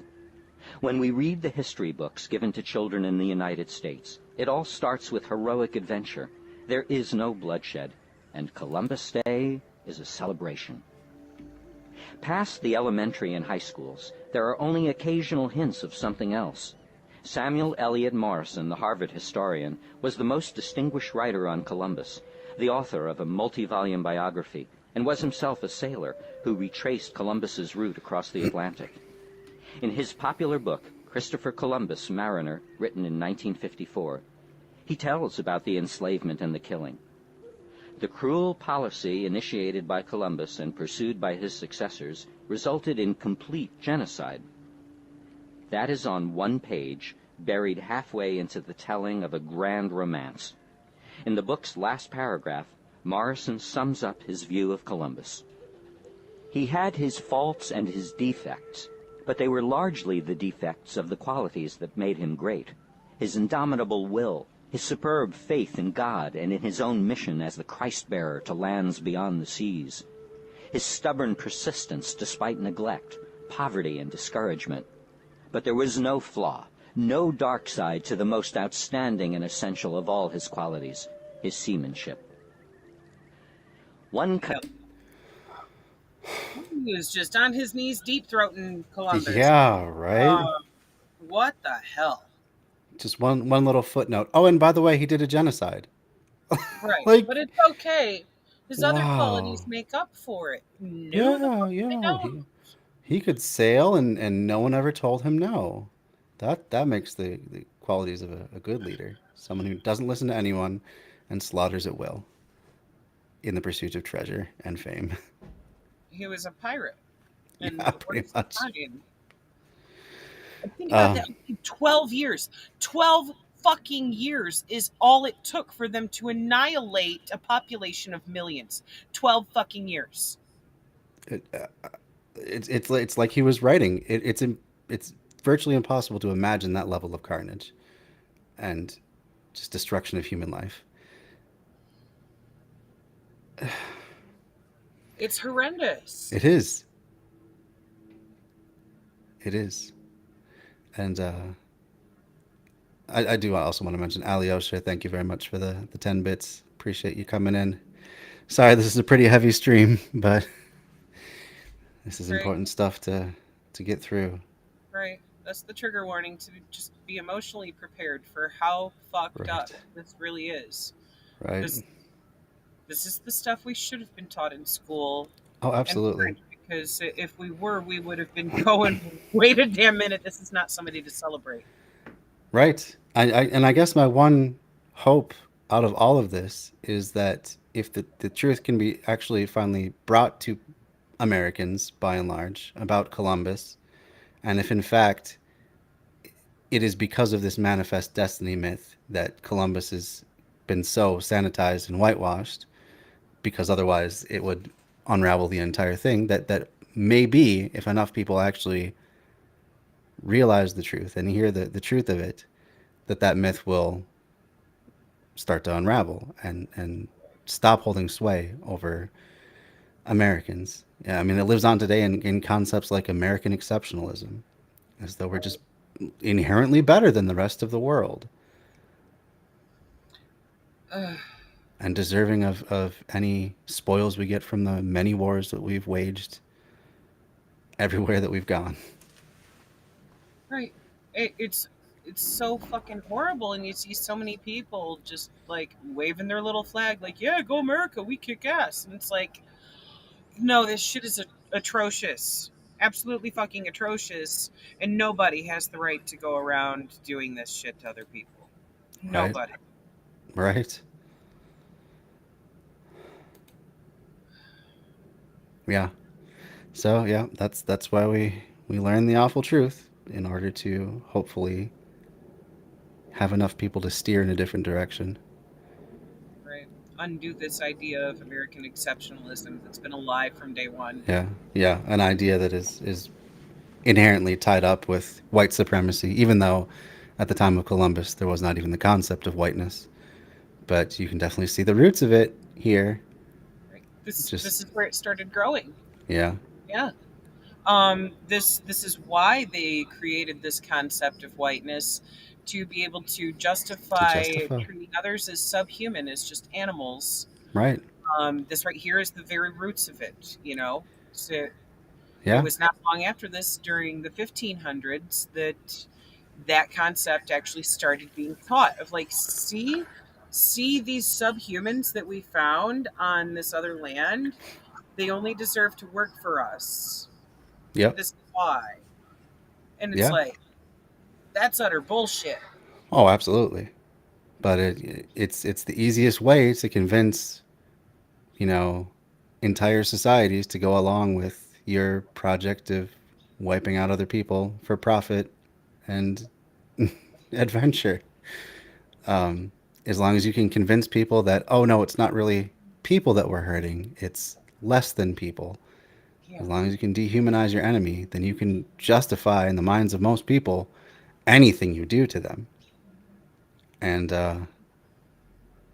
When we read the history books given to children in the United States, it all starts with heroic adventure. There is no bloodshed, and Columbus Day is a celebration. Past the elementary and high schools, there are only occasional hints of something else. Samuel Eliot Morison, the Harvard historian, was the most distinguished writer on Columbus, the author of a multi-volume biography, and was himself a sailor who retraced Columbus's route across the Atlantic. In his popular book, Christopher Columbus, Mariner, written in 1954, he tells about the enslavement and the killing. The cruel policy initiated by Columbus and pursued by his successors resulted in complete genocide. That is on one page, buried halfway into the telling of a grand romance. In the book's last paragraph, Morison sums up his view of Columbus. He had his faults and his defects, but they were largely the defects of the qualities that made him great. His indomitable will, his superb faith in God and in his own mission as the Christ-bearer to lands beyond the seas, his stubborn persistence despite neglect, poverty, and discouragement. But there was no flaw, no dark side to the most outstanding and essential of all his qualities, his seamanship. He was just on his knees, deep-throating Columbus. Yeah, right? What the hell? Just one little footnote. Oh, and by the way, he did a genocide. Right, Like, but it's okay. His other wow. qualities make up for it. No, the fuck they Yeah. don't. He could sail, and no one ever told him no. That makes the qualities of a good leader. Someone who doesn't listen to anyone and slaughters at will in the pursuit of treasure and fame. He was a pirate. And Yeah, pretty much. Think about that. 12 years. 12 fucking years is all it took for them to annihilate a population of millions. 12 fucking years. It's like he was writing. It's virtually impossible to imagine that level of carnage and just destruction of human life. It's horrendous. It is. It is. And I do also want to mention Alyosha. Thank you very much for the 10 bits. Appreciate you coming in. Sorry, this is a pretty heavy stream, but this is important stuff to get through. Right. That's the trigger warning, to just be emotionally prepared for how fucked up this really is. Right. This is the stuff we should have been taught in school. Oh, absolutely. Because if we were, we would have been going, wait a damn minute, this is not somebody to celebrate. Right. I guess my one hope out of all of this is that if the truth can be actually finally brought to Americans, by and large, about Columbus, and if in fact it is because of this manifest destiny myth that Columbus has been so sanitized and whitewashed, because otherwise it would unravel the entire thing, that maybe if enough people actually realize the truth and hear the truth of it, that myth will start to unravel and stop holding sway over Americans. Yeah, I mean, it lives on today in concepts like American exceptionalism, as though we're just inherently better than the rest of the world Ugh, and deserving of any spoils we get from the many wars that we've waged everywhere that we've gone. right. It's so fucking horrible, and you see so many people just like waving their little flag, like, "Yeah, go America, we kick ass," and it's like, no, this shit is atrocious, absolutely fucking atrocious, and nobody has the right to go around doing this shit to other people. Right? Nobody. Right? Yeah. So yeah, that's why we learn the awful truth in order to hopefully have enough people to steer in a different direction. Right. Undo this idea of American exceptionalism that's been a lie from day one. Yeah. Yeah, an idea that is inherently tied up with white supremacy, even though at the time of Columbus there was not even the concept of whiteness. But you can definitely see the roots of it here. Right. This Just is where it started growing. yeah, Yeah. This is why they created this concept of whiteness, to be able to to justify justify. treating others as subhuman, as just animals. Right. This right here is the very roots of it. So it Yeah. was not long after this, during the 1500s, that concept actually started being taught, of like, see these subhumans that we found on this other land, they only deserve to work for us. Yep. This is why. And it's Yeah. like, that's utter bullshit. Oh, absolutely. But it's the easiest way to convince, you know, entire societies to go along with your project of wiping out other people for profit and adventure. Um, as long as you can convince people that, oh no, it's not really people that we're hurting, it's less than people. Yeah. As long as you can dehumanize your enemy, then you can justify in the minds of most people anything you do to them. And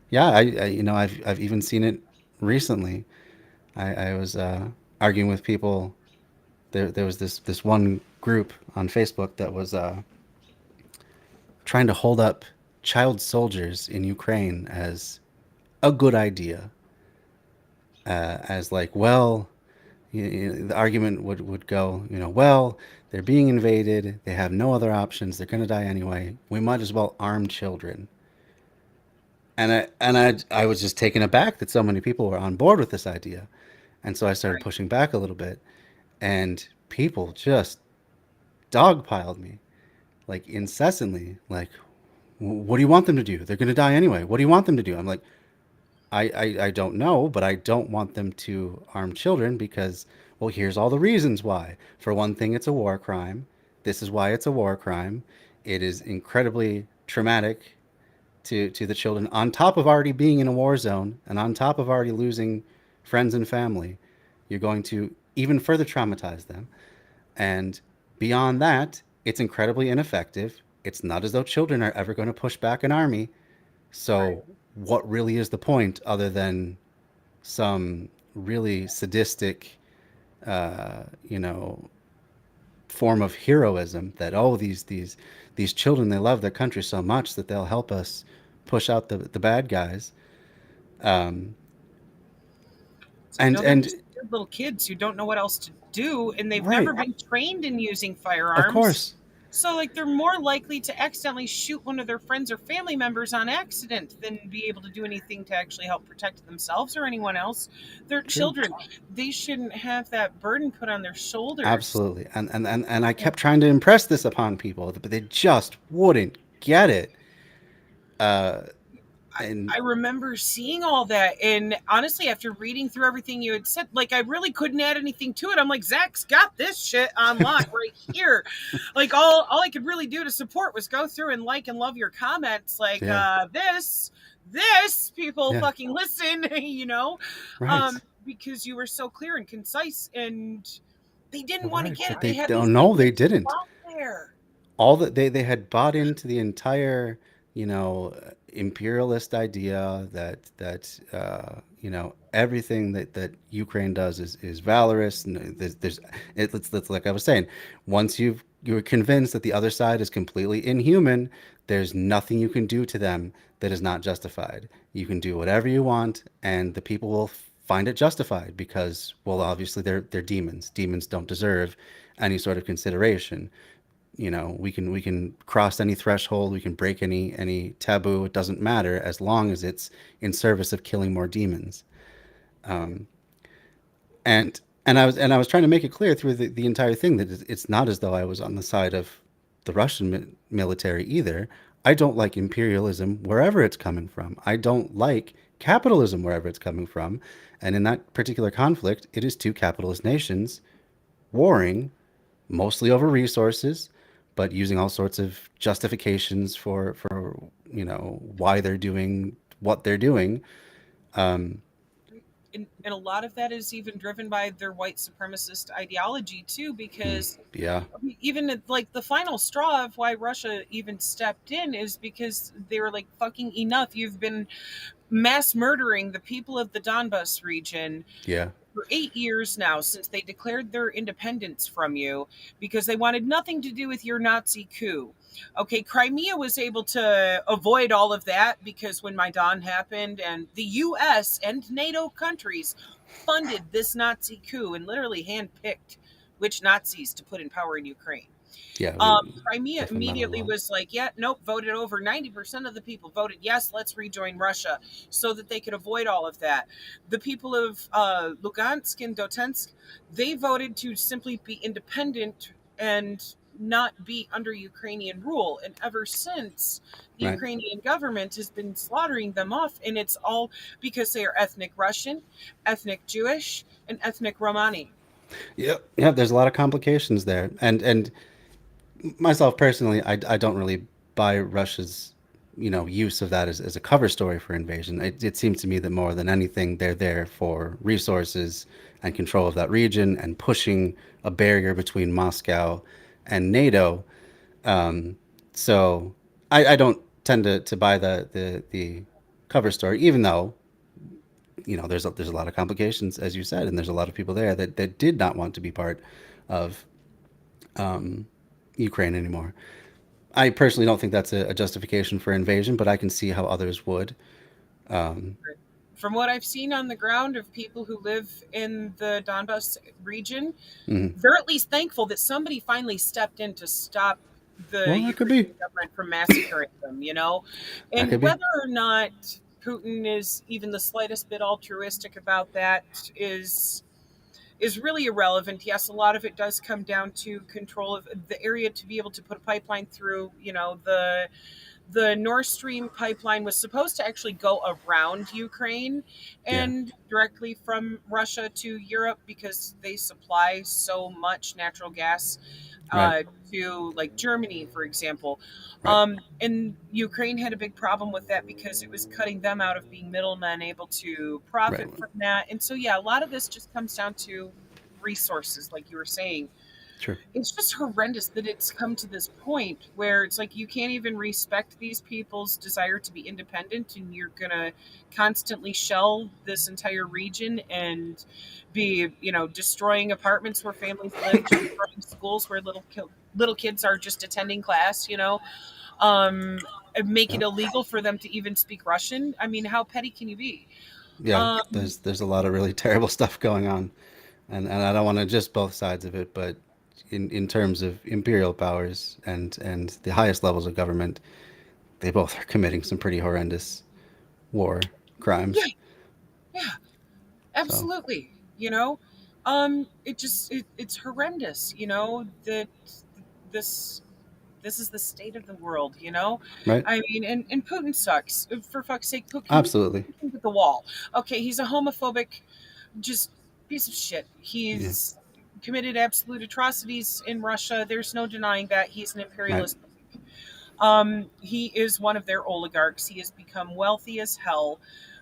yeah, I've even seen it recently. I was arguing with people. There was this one group on Facebook that was trying to hold up child soldiers in Ukraine as a good idea. As like, well, the argument would go, well, they're being invaded. They have no other options. They're going to die anyway. We might as well arm children. And I was just taken aback that so many people were on board with this idea. And so I started Right. pushing back a little bit, and people just dogpiled me like incessantly. Like, what do you want them to do? They're going to die anyway. What do you want them to do? I'm like, I don't know, but I don't want them to arm children because, well, here's all the reasons why. For one thing, it's a war crime. This is why it's a war crime. It is incredibly traumatic to the children, on top of already being in a war zone and on top of already losing friends and family. You're going to even further traumatize them. And beyond that, it's incredibly ineffective. It's not as though children are ever going to push back an army. Right. So, what really is the point other than some really sadistic, you know, form of heroism that, oh, these children, they love their country so much that they'll help us push out the bad guys. Um, It's like, no, they're and just little kids who don't know what else to do, and they've right, never been trained in using of firearms. course, So, like, they're more likely to accidentally shoot one of their friends or family members on accident than be able to do anything to actually help protect themselves or anyone else. They're true, children. They shouldn't have that burden put on their shoulders. absolutely. And I kept trying to impress this upon people, but they just wouldn't get it. Uh, and I remember seeing all that, and honestly, after reading through everything you had said, like, I really couldn't add anything to it. I'm like, Zach's got this shit online right here. Like, all I could really do to support was go through and like and love your comments. Like, yeah, this people yeah, fucking listen, right, because you were so clear and concise, and they didn't want to right. get it. But They they had these don't know, they ideas didn't. out there. All that they had bought into the entire, you know, imperialist idea that everything that Ukraine does is valorous. And it's like I was saying, once you're convinced that the other side is completely inhuman, there's nothing you can do to them that is not justified. You can do whatever you want, and the people will find it justified because, well, obviously they're demons. Demons don't deserve any sort of consideration. We can cross any threshold, we can break any taboo. It doesn't matter as long as it's in service of killing more demons. And I was trying to make it clear through the entire thing that it's not as though I was on the side of the Russian military either. I don't like imperialism wherever it's coming from. I don't like capitalism wherever it's coming from. And in that particular conflict, it is two capitalist nations warring mostly over resources, but using all sorts of justifications for why they're doing what they're doing. Um, And a lot of that is even driven by their white supremacist ideology too, because yeah, even like the final straw of why Russia even stepped in is because they were like, fucking enough, you've been mass murdering the people of the Donbas region yeah, for 8 years now since they declared their independence from you, because they wanted nothing to do with your Nazi coup. Okay, Crimea was able to avoid all of that because when Maidan happened and the US and NATO countries funded this Nazi coup and literally handpicked which Nazis to put in power in Ukraine. yeah. We Crimea definitely not immediately alone. was like, yeah, nope, voted over 90% of the people voted yes, let's rejoin Russia so that they could avoid all of that. The people of Lugansk and Donetsk, they voted to simply be independent and not be under Ukrainian rule. And ever since, the Right. Ukrainian government has been slaughtering them off. And it's all because they are ethnic Russian, ethnic Jewish, and ethnic Romani. Yep. Yeah. There's a lot of complications there, and myself personally, I don't really buy Russia's use of that as a cover story for invasion. It seems to me that more than anything, they're there for resources and control of that region and pushing a barrier between Moscow and NATO. So I don't tend to buy the cover story, even though there's a lot of complications, as you said, and there's a lot of people there that did not want to be part of Ukraine anymore. I personally don't think that's a justification for invasion, but I can see how others would. From what I've seen on the ground of people who live in the Donbas region, Mhm. they're at least thankful that somebody finally stepped in to stop the Well, that could be. Ukrainian government from massacring them. That And could be. whether or not Putin is even the slightest bit altruistic about that is really irrelevant. Yes, a lot of it does come down to control of the area to be able to put a pipeline through. The Nord Stream pipeline was supposed to actually go around Ukraine Yeah. and directly from Russia to Europe because they supply so much natural gas Right. to like Germany, for example. Right. And Ukraine had a big problem with that because it was cutting them out of being middlemen able to Right. profit from that. And so, yeah, a lot of this just comes down to resources, like you were saying. Sure. It's just horrendous that it's come to this point where it's like you can't even respect these people's desire to be independent, and you're gonna constantly shell this entire region and be destroying apartments where families live, destroying schools where little kids are just attending class, and make it Yeah. illegal for them to even speak Russian. I mean, how petty can you be? Yeah. um There's a lot of really terrible stuff going on, and I don't want to just both sides of it, but in terms of imperial powers and the highest levels of government, they both are committing some pretty horrendous war yeah, crimes. yeah, So absolutely. It's horrendous, that this this is the state of the world. right. I mean, and Putin sucks. For fuck's sake, Putin Absolutely. at the wall. Okay, he's a homophobic, just piece of shit. Yeah. He's committed absolute atrocities in Russia. There's no denying that. He's an Right. imperialist. He is one of their oligarchs. He has become wealthy as hell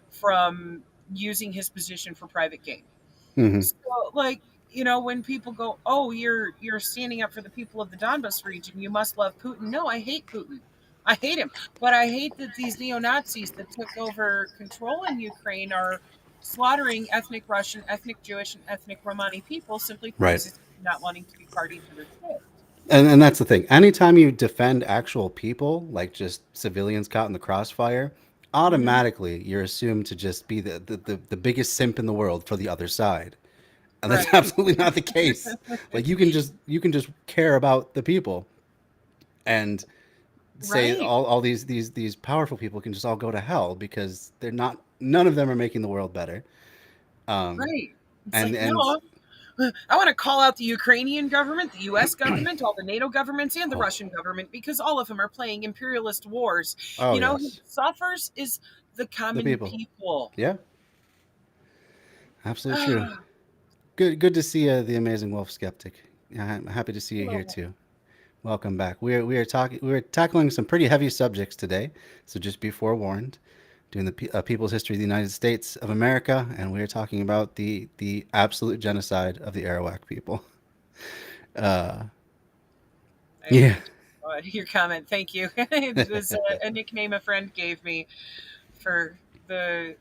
from using his position for private gain. Hmm. So, like, when people go, "Oh, you're standing up for the people of the Donbas region. You must love Putin." No, I hate Putin. I hate him, but I hate that these neo-Nazis that took over control in Ukraine are slaughtering ethnic Russian, ethnic Jewish, and ethnic Romani people simply for Right. not wanting to be party to their shit. And that's the thing. Anytime you defend actual people, like just civilians caught in the crossfire, automatically you're assumed to just be the biggest simp in the world for the other side. And that's Right. absolutely not the case. Like you can just care about the people and say Right. all these powerful people can just all go to hell because they're not, none of them are making the world better. Right. It's And like, and no, I want to call out the Ukrainian government, the US government, all the NATO governments, and the Oh. Russian government because all of them are playing imperialist wars. Oh, Who yes. suffers is the The common people. people. Yeah, absolutely true. Good to see the amazing Wolf Skeptic. Yeah, I'm happy to see you here too. Welcome back. We are tackling some pretty heavy subjects today, so just be forewarned. Doing the People's History of the United States of America, and we are talking about the absolute genocide of the Arawak people. Uh, I yeah. your comment. Thank you. It was a nickname a friend gave me for the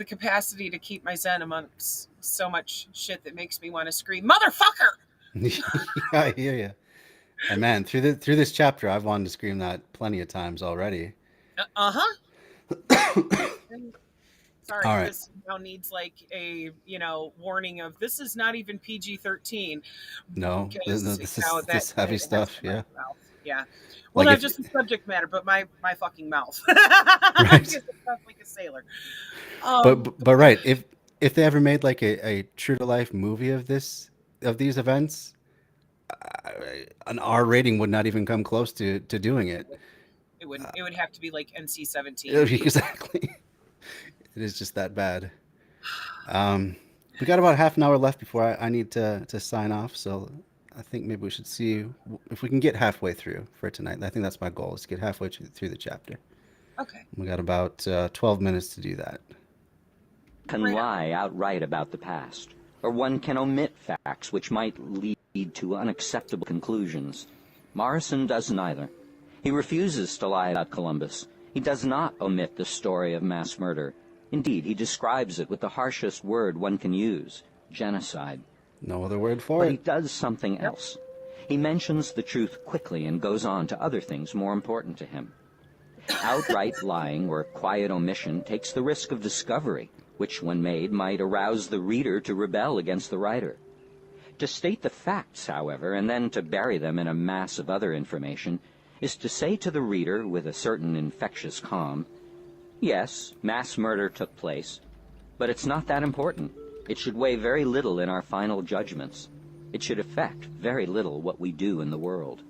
capacity to keep my zen amongst so much shit that makes me want to scream, "Motherfucker!" Yeah, I hear you. And man, through this chapter, I've wanted to scream that plenty of times already. Uh-huh. Sorry, All right. this now needs like a warning of this is not even PG-13 No, because this that this heavy it has stuff. to my Yeah. mouth. Yeah. Well, Like not if just the subject matter, but my fucking mouth. right. Because it's not like a sailor. But right, if they ever made like a true to life movie of these events, an R rating would not even come close to doing it. It wouldn't. It would have to be like NC-17. Exactly. It is just that bad. We got about half an hour left before I need to sign off. So I think maybe we should see if we can get halfway through for tonight. I think that's my goal, is to get halfway through the chapter. Okay. We got about 12 minutes to do that. Can lie outright about the past, or one can omit facts which might lead to unacceptable conclusions. Morrison does neither. He refuses to lie about Columbus. He does not omit the story of mass murder. Indeed, he describes it with the harshest word one can use, genocide. No other word for But he it. does something else. He mentions the truth quickly and goes on to other things more important to him. Outright lying or quiet omission takes the risk of discovery, which, when made, might arouse the reader to rebel against the writer. To state the facts, however, and then to bury them in a mass of other information, is to say to the reader with a certain infectious calm, yes, mass murder took place, but it's not that important. It should weigh very little in our final judgments. It should affect very little what we do in the world.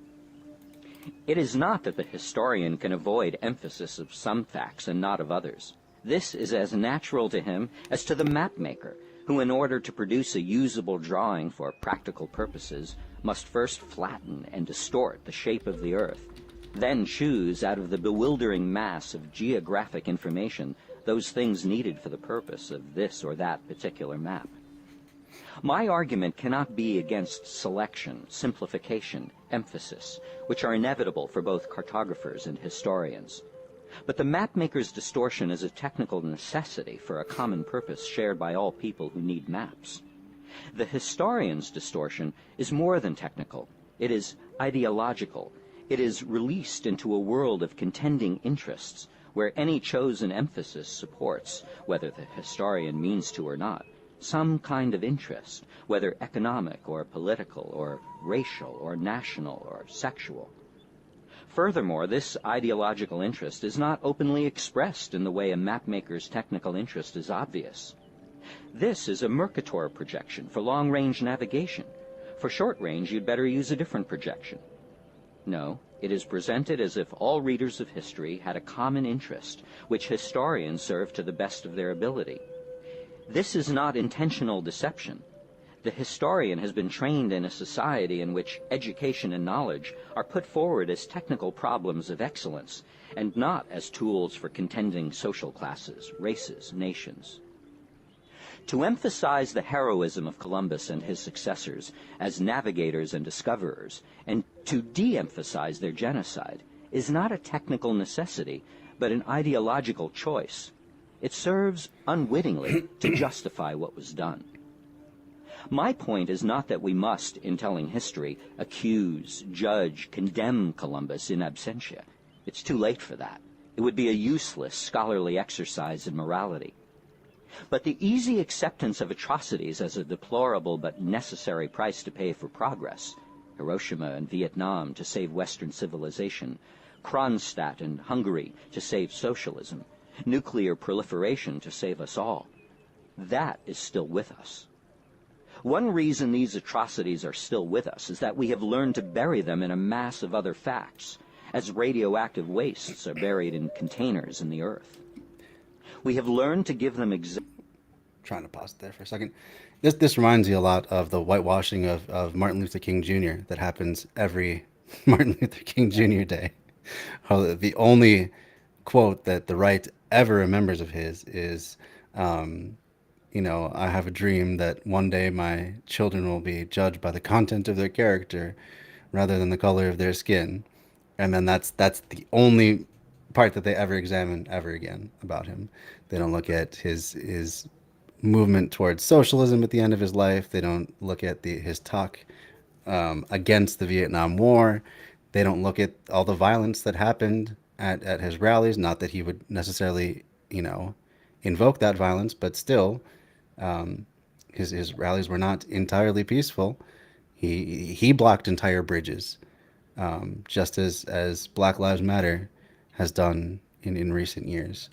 It is not that the historian can avoid emphasis of some facts and not of others. This is as natural to him as to the mapmaker, who, in order to produce a usable drawing for practical purposes, must first flatten and distort the shape of the earth, then choose out of the bewildering mass of geographic information those things needed for the purpose of this or that particular map. My argument cannot be against selection, simplification, emphasis, which are inevitable for both cartographers and historians. But the mapmaker's distortion is a technical necessity for a common purpose shared by all people who need maps. The historian's distortion is more than technical. It is ideological. It is released into a world of contending interests, where any chosen emphasis supports, whether the historian means to or not, some kind of interest, whether economic or political or racial or national or sexual. Furthermore, this ideological interest is not openly expressed in the way a mapmaker's technical interest is obvious. This is a Mercator projection for long-range navigation. For short-range, you'd better use a different projection. No, it is presented as if all readers of history had a common interest, which historians serve to the best of their ability. This is not intentional deception. The historian has been trained in a society in which education and knowledge are put forward as technical problems of excellence, and not as tools for contending social classes, races, nations. To emphasize the heroism of Columbus and his successors as navigators and discoverers, and to de-emphasize their genocide, is not a technical necessity, but an ideological choice. It serves unwittingly to justify what was done. My point is not that we must, in telling history, accuse, judge, condemn Columbus in absentia. It's too late for that. It would be a useless scholarly exercise in morality. But the easy acceptance of atrocities as a deplorable but necessary price to pay for progress, Hiroshima and Vietnam to save Western civilization, Kronstadt and Hungary to save socialism, nuclear proliferation to save us all, that is still with us. One reason these atrocities are still with us is that we have learned to bury them in a mass of other facts, as radioactive wastes are buried in containers in the earth. We have learned to give them Trying to pause it there for a second. This reminds you a lot of the whitewashing of Martin Luther King Jr. that happens every Martin Luther King Jr. Day. How the only quote that the right ever remembers of his is, I have a dream that one day my children will be judged by the content of their character rather than the color of their skin. And then that's the only part that they ever examine ever again about him. They don't look at his movement towards socialism at the end of his life. They don't look at his talk against the Vietnam War. They don't look at all the violence that happened at his rallies. Not that he would necessarily, invoke that violence, but still, his rallies were not entirely peaceful. He blocked entire bridges, just as Black Lives Matter has done in recent years.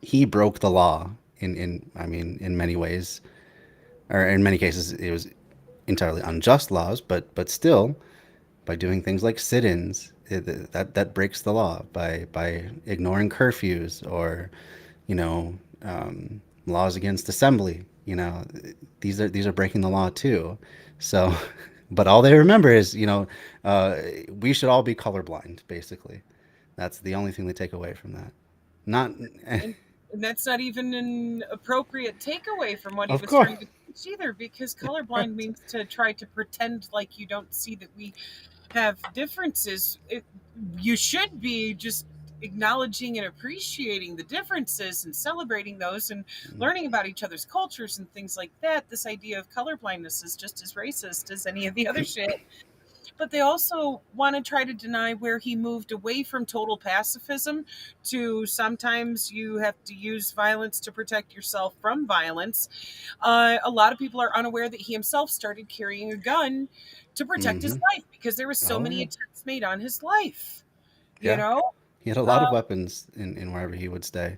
He broke the law in many ways, or in many cases it was entirely unjust laws, but still, by doing things like sit-ins, that breaks the law by ignoring curfews or, laws against assembly. These are breaking the law too. So, but all they remember is, we should all be colorblind. Basically, that's the only thing they take away from that. Not, And that's not even an appropriate takeaway from what he of was course. trying to teach either, because colorblind means to try to pretend like you don't see that we have differences. You should be just acknowledging and appreciating the differences and celebrating those and learning about each other's cultures and things like that. This idea of colorblindness is just as racist as any of the other shit. But they also want to try to deny where he moved away from total pacifism to sometimes you have to use violence to protect yourself from violence. A lot of people are unaware that he himself started carrying a gun to protect his life because there were so Oh, many yeah. attempts made on his life. You Yeah. know? He had a lot of weapons in wherever he would stay.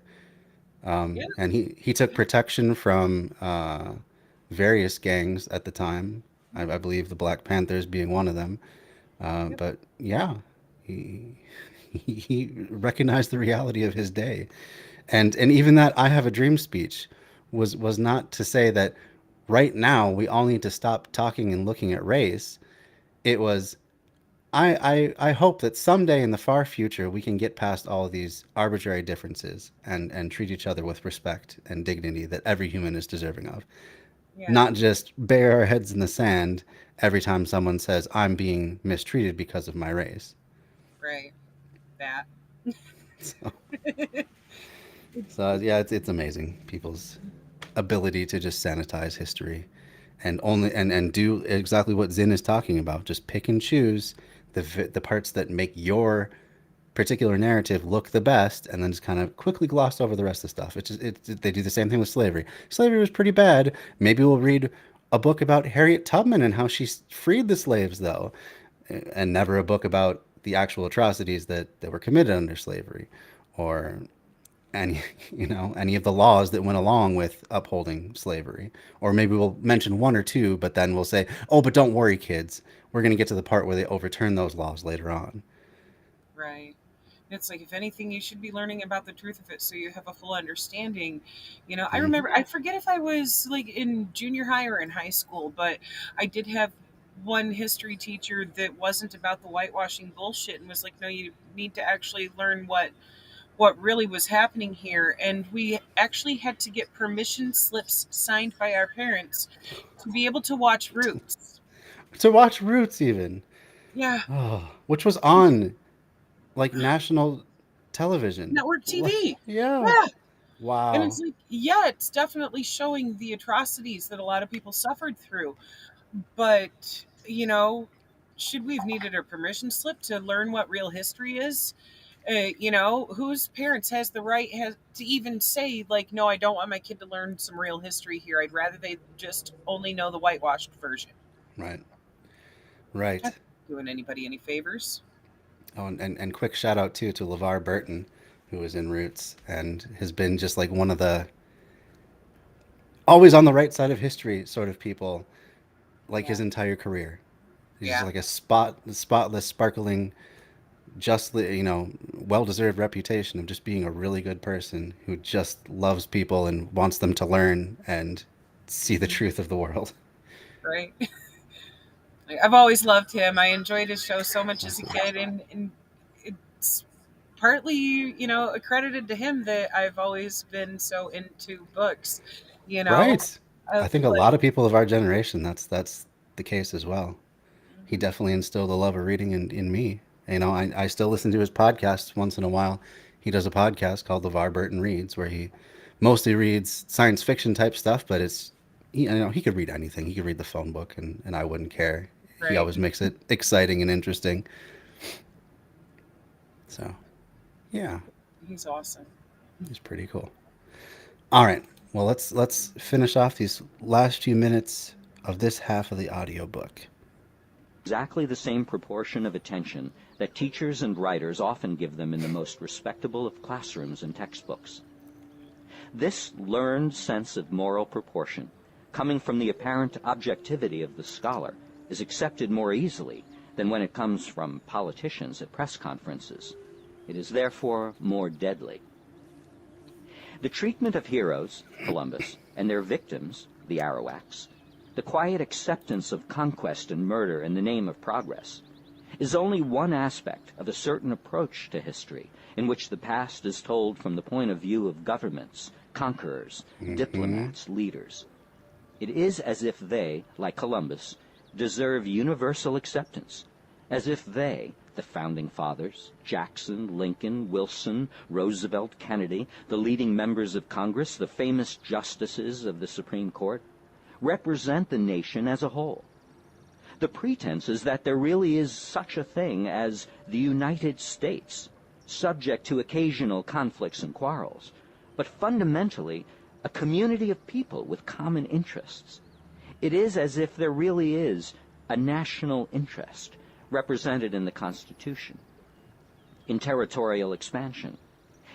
Yeah. And he took protection from various gangs at the time. I believe the Black Panthers being one of them. But yeah, he he recognized the reality of his day, and even that "I have a dream" speech was not to say that right now we all need to stop talking and looking at race. It was I hope that someday in the far future we can get past all of these arbitrary differences and treat each other with respect and dignity that every human is deserving of. Yeah. Not just bury our heads in the sand every time someone says I'm being mistreated because of my race. Right. That. So, so yeah, it's amazing people's ability to just sanitize history and only and do exactly what Zin is talking about. Just pick and choose the parts that make your particular narrative look the best, and then just kind of quickly gloss over the rest of the stuff. They do the same thing with slavery. Slavery was pretty bad. Maybe we'll read a book about Harriet Tubman and how she freed the slaves, though, and never a book about the actual atrocities that were committed under slavery, or any any of the laws that went along with upholding slavery. Or maybe we'll mention one or two, but then we'll say, oh, but don't worry, kids, we're going to get to the part where they overturn those laws later on. Right. It's like, if anything, you should be learning about the truth of it so you have a full understanding. I remember, I forget if I was like in junior high or in high school, but I did have one history teacher that wasn't about the whitewashing bullshit and was like, no, you need to actually learn what really was happening here. And we actually had to get permission slips signed by our parents to be able to watch Roots. To watch Roots even. Yeah. Oh, which was on like national television. network TV. Yeah. Yeah. And Wow. it's like, yeah, it's definitely showing the atrocities that a lot of people suffered through. But, should we have needed a permission slip to learn what real history is? Whose parents has the right has to even say, like, no, I don't want my kid to learn some real history here. I'd rather they just only know the whitewashed version. Right. Right. Not doing anybody any favors. Oh, and quick shout out too to LeVar Burton, who was in Roots and has been just like one of the always on the right side of history sort of people, like his Yeah. entire career. He's just Yeah. like a spotless, sparkling, justly, well-deserved reputation of just being a really good person who just loves people and wants them to learn and see the truth of the world. Right. Like, I've always loved him. I enjoyed his show so much as a kid, and it's partly, accredited to him that I've always been so into books. You know, Right. I of think a like, lot of people of our generation, that's the case as well. He mhm, definitely instilled a love of reading in me. I still listen to his podcasts once in a while. He does a podcast called LeVar Burton Reads, where he mostly reads science fiction type stuff, but he could read anything. He could read the phone book, and I wouldn't care. He right. always makes it exciting and interesting. So, yeah, He's awesome. he's pretty cool. All right. Well, let's finish off these last few minutes of this half of the audiobook. Exactly the same proportion of attention that teachers and writers often give them in the most respectable of classrooms and textbooks. This learned sense of moral proportion, coming from the apparent objectivity of the scholar, is accepted more easily than when it comes from politicians at press conferences. It is therefore more deadly. The treatment of heroes, Columbus, and their victims, the Arawaks, the quiet acceptance of conquest and murder in the name of progress, is only one aspect of a certain approach to history in which the past is told from the point of view of governments, conquerors, diplomats, leaders. It is as if they, like Columbus, deserve universal acceptance, as if they, the founding fathers, Jackson, Lincoln, Wilson, Roosevelt, Kennedy, the leading members of Congress, the famous justices of the Supreme Court, represent the nation as a whole. The pretense is that there really is such a thing as the United States, subject to occasional conflicts and quarrels, but fundamentally a community of people with common interests. It is as if there really is a national interest represented in the Constitution, in territorial expansion,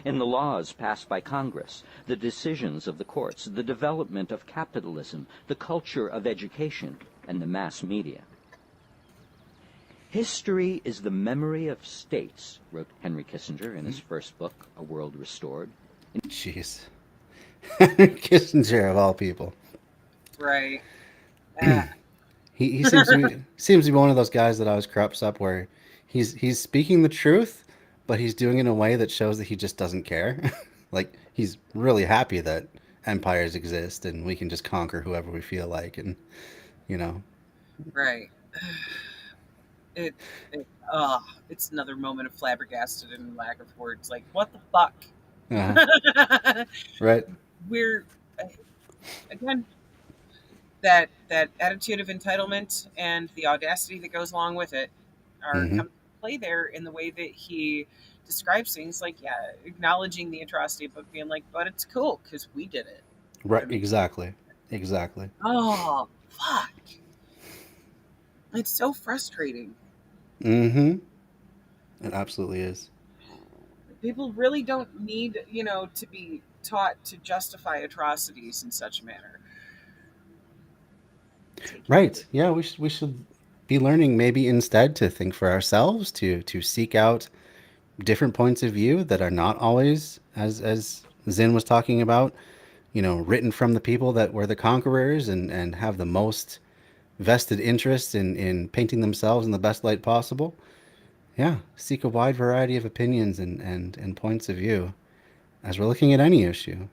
in the laws passed by Congress, the decisions of the courts, the development of capitalism, the culture of education, and the mass media. History is the memory of states, wrote Henry Kissinger in his first book, A World Restored. Jeez. Kissinger of all people. Right. Uh, He seems to be one of those guys that always crops up where he's speaking the truth, but he's doing it in a way that shows that he just doesn't care. Like he's really happy that empires exist and we can just conquer whoever we feel like, and you know. right. It, it it's another moment of flabbergasted and lack of words. Like, what the fuck? Right. We're again that attitude of entitlement and the audacity that goes along with it are Mm-hmm. come to play there in the way that he describes things. Like, yeah, acknowledging the atrocity, but being like, but it's cool because we did it. Right. I mean, Exactly. Exactly. oh fuck! It's so frustrating. Mm-hmm. It absolutely is. People really don't need, to be taught to justify atrocities in such a manner. Right. Yeah. We should be learning maybe instead to think for ourselves, to seek out different points of view that are not always as Zin was talking about, written from the people that were the conquerors and have the most vested interest in painting themselves in the best light possible. Yeah, seek a wide variety of opinions and points of view as we're looking at any issue.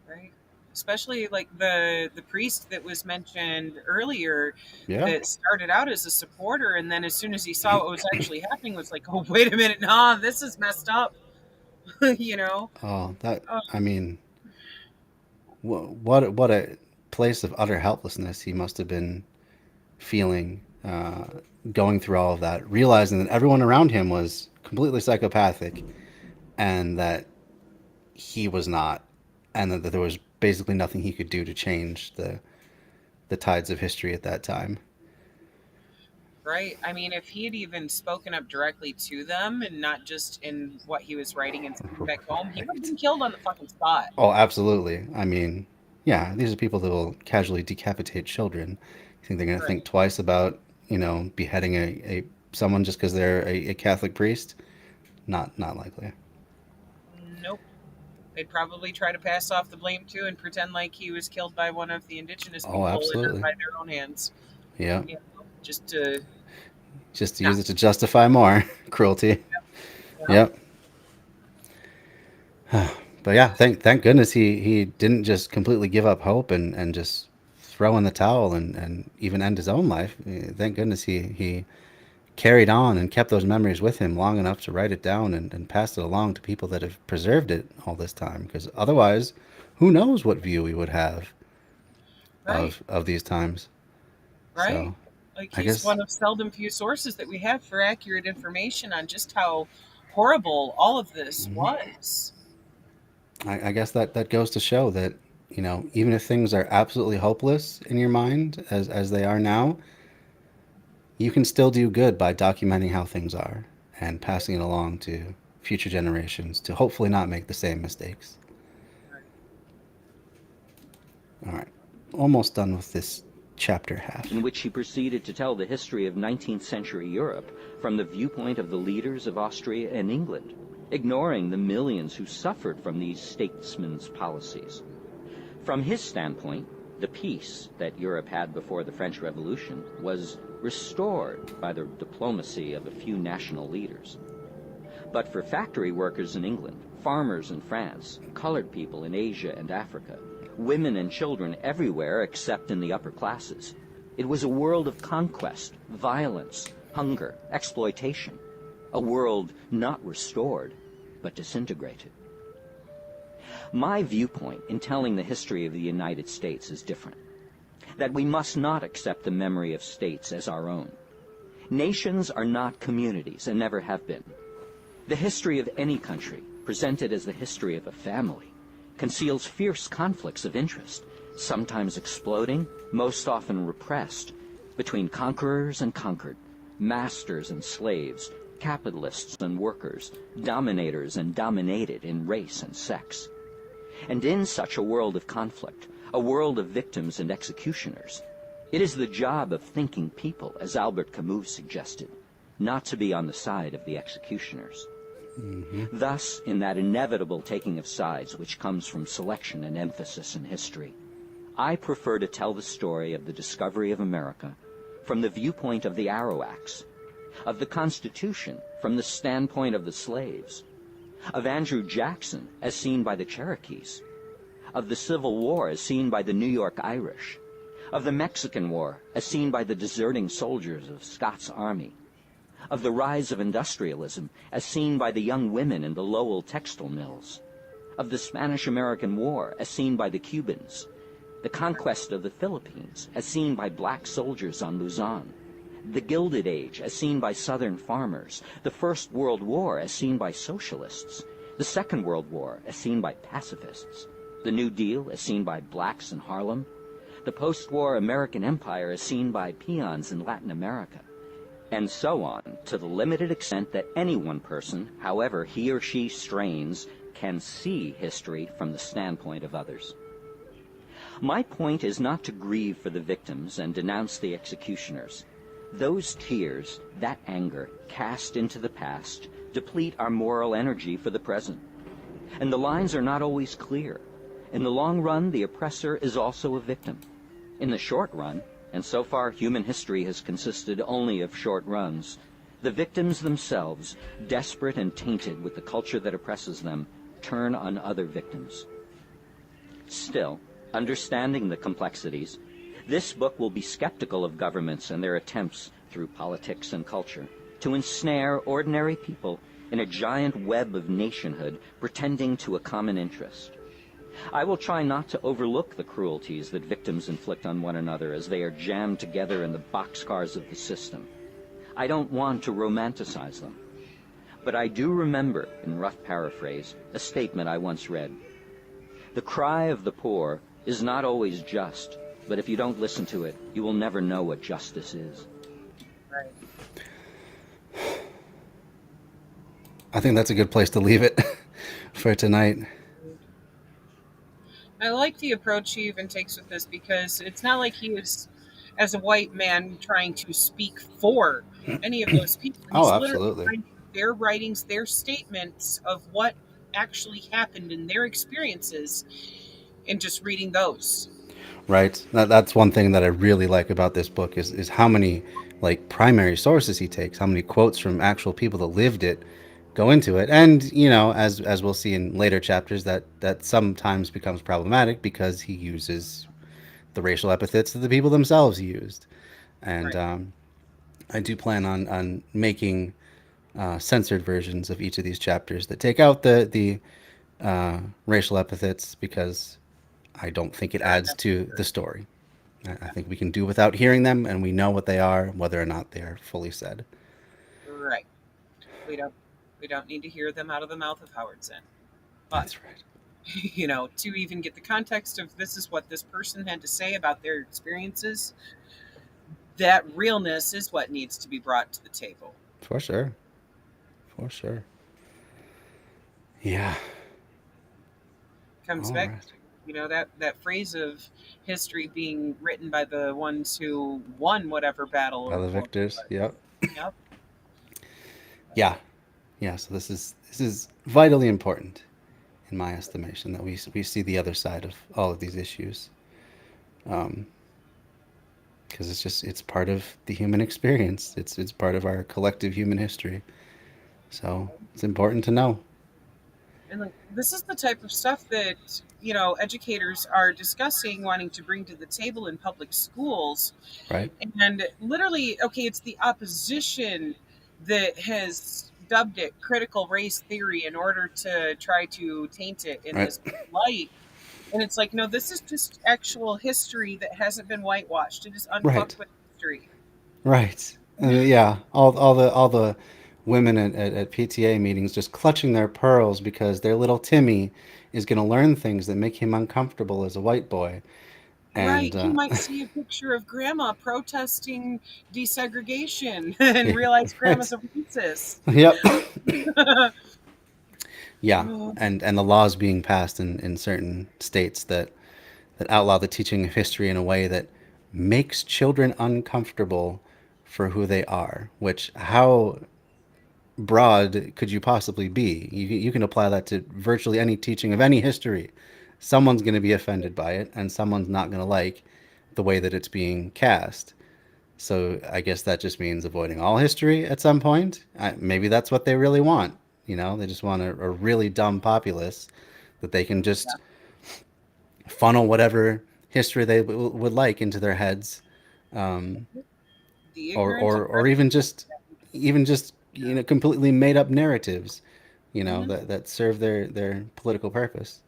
Right? especially like the priest that was mentioned earlier Yeah. that started out as a supporter, and then as soon as he saw what was actually happening, was like, oh, wait a minute, nah, this is messed up. You know. Oh, that, Uh, I mean, what a place of utter helplessness he must have been feeling, going through all of that, realizing that everyone around him was completely psychopathic, and that he was not, and that there was basically nothing he could do to change the tides of history at that time. Right. I mean, if he had even spoken up directly to them and not just in what he was writing and sending back home, he would have Right. been killed on the fucking spot. Oh, absolutely. I mean, yeah, these are people that will casually decapitate children. You think they're going to think Right. twice about, beheading a someone just because they're a Catholic priest? Not likely. Nope. They'd probably try to pass off the blame too and pretend like he was killed by one of the indigenous Oh, people and not absolutely. by their own hands. Yeah. You know, just to Just to not. use it to justify more cruelty. Yeah. Yep. But yeah, thank goodness he didn't just completely give up hope and just throw in the towel and even end his own life. Thank goodness he carried on and kept those memories with him long enough to write it down and pass it along to people that have preserved it all this time. Because otherwise, who knows what view we would have Right. of these times. Right. So Like I he's guess one of seldom few sources that we have for accurate information on just how horrible all of this was. I guess that goes to show that, even if things are absolutely hopeless in your mind as they are now, you can still do good by documenting how things are and passing it along to future generations to hopefully not make the same mistakes. All right, almost done with this chapter half. In which he proceeded to tell the history of 19th century Europe from the viewpoint of the leaders of Austria and England, ignoring the millions who suffered from these statesmen's policies. From his standpoint, the peace that Europe had before the French Revolution was restored by the diplomacy of a few national leaders. But for factory workers in England, farmers in France, colored people in Asia and Africa, women and children everywhere except in the upper classes, it was a world of conquest, violence, hunger, exploitation, a world not restored, but disintegrated. My viewpoint in telling the history of the United States is different. That we must not accept the memory of states as our own. Nations are not communities and never have been. The history of any country, presented as the history of a family, conceals fierce conflicts of interest, sometimes exploding, most often repressed, between conquerors and conquered, masters and slaves, capitalists and workers, dominators and dominated in race and sex. And in such a world of conflict, a world of victims and executioners, it is the job of thinking people, as Albert Camus suggested, not to be on the side of the executioners. Thus, in that inevitable taking of sides which comes from selection and emphasis in history, I prefer to tell the story of the discovery of America from the viewpoint of the Arawaks, of the Constitution from the standpoint of the slaves, of Andrew Jackson as seen by the Cherokees, of the Civil War as seen by the New York Irish, of the Mexican War as seen by the deserting soldiers of Scott's army, of the rise of industrialism as seen by the young women in the Lowell textile mills, of the Spanish-American War as seen by the Cubans, the conquest of the Philippines as seen by black soldiers on Luzon, the Gilded Age as seen by Southern farmers, the First World War as seen by socialists, the Second World War as seen by pacifists, the New Deal as seen by blacks in Harlem, the post-war American empire as seen by peons in Latin America, and so on, to the limited extent that any one person, however he or she strains, can see history from the standpoint of others. My point is not to grieve for the victims and denounce the executioners. Those tears, that anger, cast into the past, deplete our moral energy for the present. And the lines are not always clear. In the long run, the oppressor is also a victim. In the short run, and so far human history has consisted only of short runs, the victims themselves, desperate and tainted with the culture that oppresses them, turn on other victims. Still, Understanding the complexities, this book will be skeptical of governments and their attempts through politics and culture to ensnare ordinary people in a giant web of nationhood pretending to a common interest. I will try not to overlook the cruelties that victims inflict on one another as they are jammed together in the boxcars of the system. I don't want to romanticize them. But I do remember, in rough paraphrase, a statement I once read. The cry of the poor is not always just, but if you don't listen to it, you will never know what justice is. Right. I think that's a good place to leave it for tonight. I like the approach he even takes with this because it's not like he is, as a white man, trying to speak for any of those people. Oh, He's absolutely. literally trying to their writings, their statements of what actually happened in their experiences, and just reading those. Right. That's one thing that I really like about this book is how many like primary sources he takes, how many quotes from actual people that lived it go into it. And, you know, as we'll see in later chapters, that sometimes becomes problematic because he uses the racial epithets that the people themselves used. And Right. I do plan on making censored versions of each of these chapters that take out the racial epithets because I don't think it Not adds to the necessary. story. I think we can do without hearing them, and we know what they are, whether or not they are fully said. Right. We don't we don't need to hear them out of the mouth of Howard Zinn. But That's right. you know, to even get the context of this is what this person had to say about their experiences, that realness is what needs to be brought to the table. For sure. For sure. Yeah. Comes All back right. to, you know, that phrase of history being written by the ones who won whatever battle By or the war it victors. was. Yep. Yep. Yeah. Yeah. So this is vitally important, in my estimation, that we see the other side of all of these issues, because it's part of the human experience. It's part of our collective human history. So it's important to know. And like this is the type of stuff that, you know, educators are discussing wanting to bring to the table in public schools. Right. And literally, okay, it's the opposition that has dubbed it critical race theory in order to try to taint it in Right. this light. And it's like, no, this is just actual history that hasn't been whitewashed. It is Right. unfucked with history. Right. Yeah. All the women at PTA meetings just clutching their pearls because their little Timmy is going to learn things that make him uncomfortable as a white boy. Right. And He might see a picture of grandma protesting desegregation and yeah, realize grandma's right. a racist. Yep. Yeah. Oh, And the laws being passed in certain states that outlaw the teaching of history in a way that makes children uncomfortable for who they are, which how broad could you possibly be? You can apply that to virtually any teaching of any history. Someone's going to be offended by it, and someone's not going to like the way that it's being cast. So I guess that just means avoiding all history at some point. Maybe that's what they really want. You know, they just want a really dumb populace that they can just funnel whatever history they would like into their heads, um, the or, ignorant or or even just completely made up narratives, Mhm. that serve their political purpose.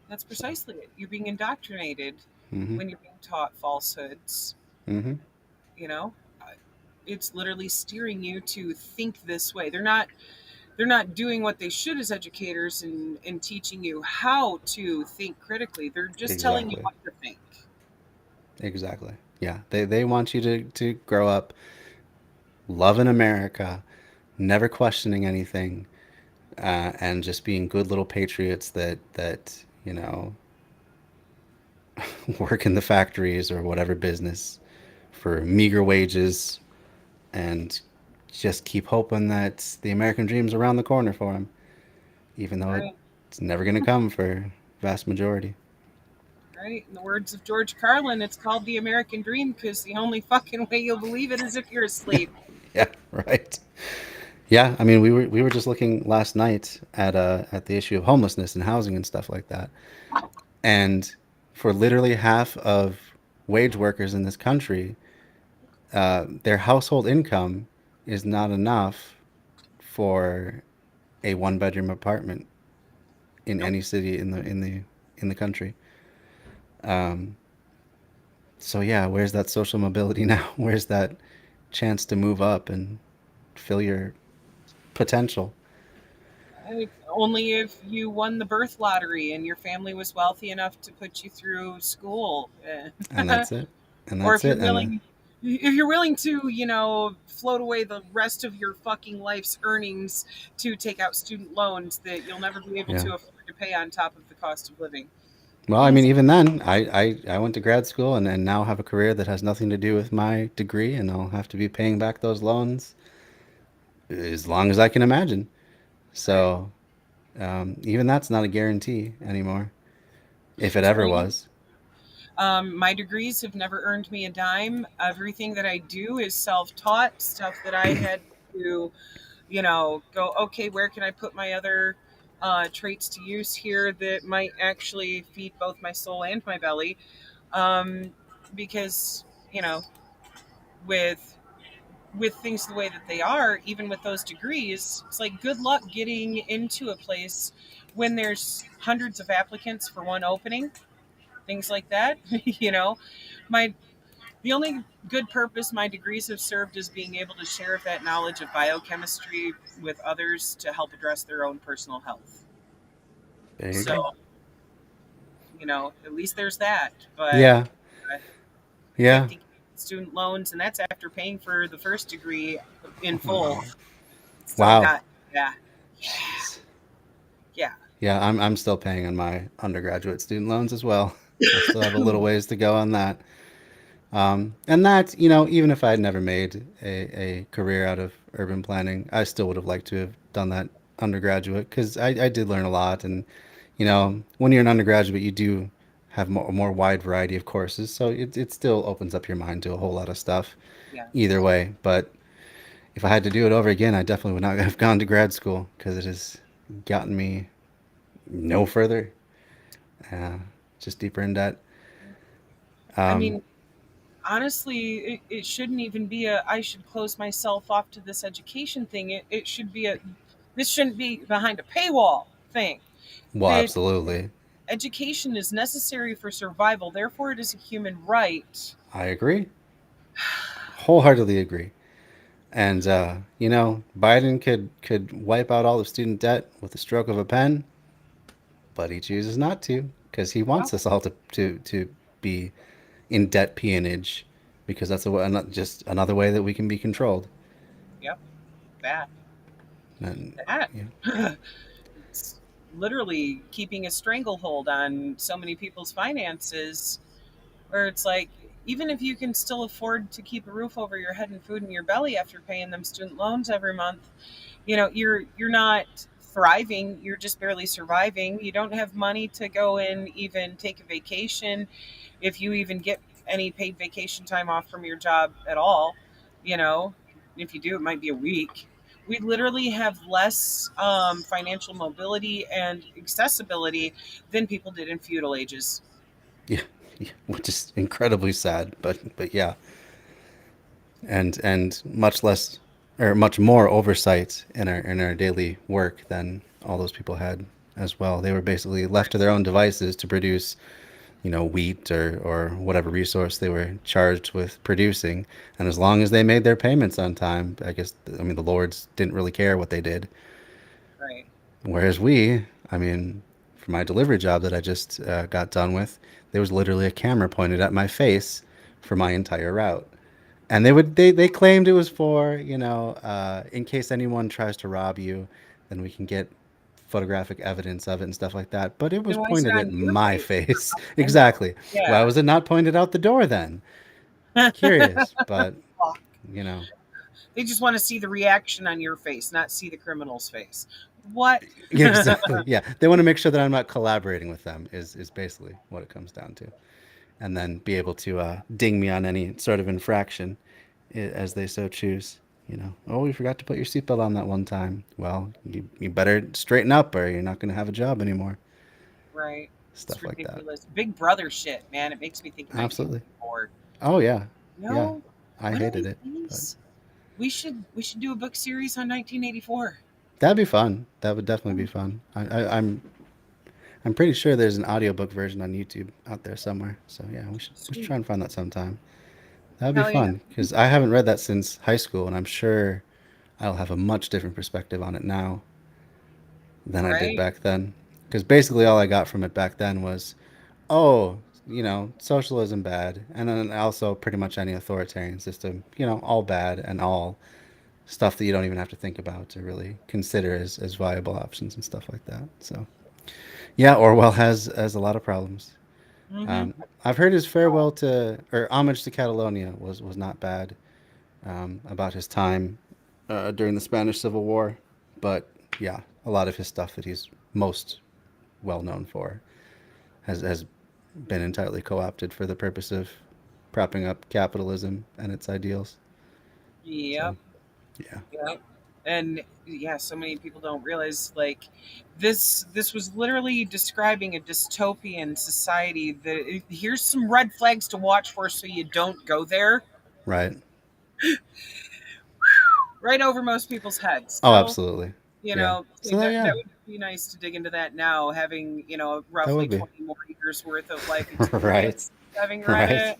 That's precisely it. You're being indoctrinated Mm-hmm. when you're being taught falsehoods. Mm-hmm. You know, it's literally steering you to think this way. They're not doing what they should as educators in teaching you how to think critically. They're just telling you Exactly. what to think. Exactly. Yeah. They want you to grow up loving America, never questioning anything, and just being good little patriots that work in the factories or whatever business for meager wages and just keep hoping that the American dream's around the corner for them, even though Right. it's never going to come for vast majority. Right. In the words of George Carlin, it's called the American Dream because the only fucking way you'll believe it is if you're asleep. Yeah, right. Yeah, I mean, we were just looking last night at the issue of homelessness and housing and stuff like that, And for literally half of wage workers in this country, their household income is not enough for a one-bedroom apartment in Nope. any city in the country. Um, so yeah, where's that social mobility now? Where's that chance to move up and fill your potential? Only if you won the birth lottery and your family was wealthy enough to put you through school. And that's it. And Or that's it. And if you're willing to, float away the rest of your fucking life's earnings to take out student loans that you'll never be able yeah. to afford to pay on top of the cost of living. Well, I mean, Easy. even then, I went to grad school and now have a career that has nothing to do with my degree, and I'll have to be paying back those loans as long as I can imagine. Right. So even that's not a guarantee anymore, if it It's ever funny. was. My degrees have never earned me a dime. Everything that I do is self-taught, stuff that I had to, go, okay, where can I put my other traits to use here that might actually feed both my soul and my belly? Um, because, you know, with things the way that they are, even with those degrees, it's like good luck getting into a place when there's hundreds of applicants for one opening, things like that. My the only good purpose my degrees have served is being able to share that knowledge of biochemistry with others to help address their own personal health. There you go. So, at least there's that. But Yeah, uh, yeah. 50 student loans, and that's after paying for the first degree in full. Wow. Still Wow. got, yeah, Jeez. yeah. Yeah, I'm still paying on my undergraduate student loans as well. I still have a little ways to go on that. And that, even if I had never made a career out of urban planning, I still would have liked to have done that undergraduate because I did learn a lot. And, when you're an undergraduate, you do have a more wide variety of courses. So it still opens up your mind to a whole lot of stuff either Yes. way. But if I had to do it over again, I definitely would not have gone to grad school because it has gotten me no further, uh, just deeper in debt. I Um, mean, honestly, it shouldn't even be a I should close myself off to this education thing. It should be this shouldn't be behind a paywall thing. well, That absolutely. education is necessary for survival, therefore it is a human right. I agree. Wholeheartedly agree. And Biden could wipe out all of student debt with the stroke of a pen, but he chooses not to because he Well, wants us all to be in debt peonage because that's just another way that we can be controlled. yep, that. And That. yeah, It's literally keeping a stranglehold on so many people's finances, where it's like, even if you can still afford to keep a roof over your head and food in your belly after paying them student loans every month, you're not thriving, you're just barely surviving. You don't have money to go and even take a vacation, if you even get any paid vacation time off from your job at all. you know if you do, it might be a week. We literally have less financial mobility and accessibility than people did in feudal ages. yeah, yeah, which is incredibly sad. But yeah, and much less or much more oversight in our daily work than all those people had as well. They were basically left to their own devices to produce, wheat or whatever resource they were charged with producing. And as long as they made their payments on time, I mean, the lords didn't really care what they did. Right. Whereas I mean, for my delivery job that I just got done with, there was literally a camera pointed at my face for my entire route. And they claimed it was for, in case anyone tries to rob you, then we can get photographic evidence of it and stuff like that. But it was Then why is it pointed at on your my face? face. I know. Exactly. Why Yeah. was it not pointed out the door then? Curious, but Fuck. you know, They just want to see the reaction on your face, not see the criminal's face. What? yeah, exactly. Yeah, they want to make sure that I'm not collaborating with them. Is basically what it comes down to, and then be able to ding me on any sort of infraction as they so choose. Oh, you forgot to put your seatbelt on that one time. Well, you better straighten up or you're not going to have a job anymore. Right. stuff It's like that. ridiculous. Big Brother shit, man. It makes me think of Absolutely. 1984. Oh yeah, No, I one of hated these it. But days, we should do a book series on 1984. that'd be fun. That would definitely be fun. I'm pretty sure there's an audiobook version on YouTube out there somewhere. So yeah, we should Sweet. try and find that sometime. That'd be Hell yeah. fun because I haven't read that since high school, and I'm sure I'll have a much different perspective on it now than I did Right? back then. Because basically all I got from it back then was, oh, socialism bad, and then also pretty much any authoritarian system, all bad and all stuff that you don't even have to think about to really consider as viable options and stuff like that. So yeah, Orwell has a lot of problems. Mm-hmm. I've heard his farewell to or homage to Catalonia was not bad, about his time during the Spanish Civil War, but yeah, a lot of his stuff that he's most well known for has been entirely co-opted for the purpose of propping up capitalism and its ideals. Yep. So yeah, Yep. And yeah, so many people don't realize like this was literally describing a dystopian society that here's some red flags to watch for so you don't go there. right. Right over most people's heads. Oh, So, absolutely. Yeah. So that yeah, would be nice to dig into that now, having, that roughly would be 20 more years worth of life right. experience having read Right.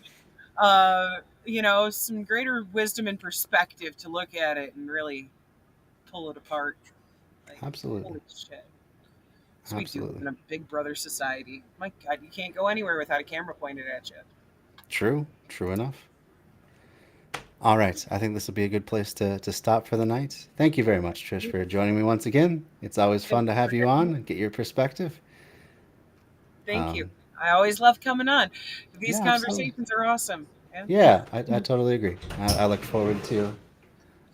it. Some greater wisdom and perspective to look at it and really pull it apart. Like, Absolutely. holy shit. Sweet dude Absolutely. in a Big Brother society. My God, you can't go anywhere without a camera pointed at you. True. True enough. All right. I think this will be a good place to stop for the night. Thank you very much, Trish, for joining me once again. It's always Thank fun to you have for you having on me. and get your perspective. Thank you. Um, I always love coming on. These yeah, absolutely. conversations are awesome. Yeah. Yeah, I totally agree. I look forward to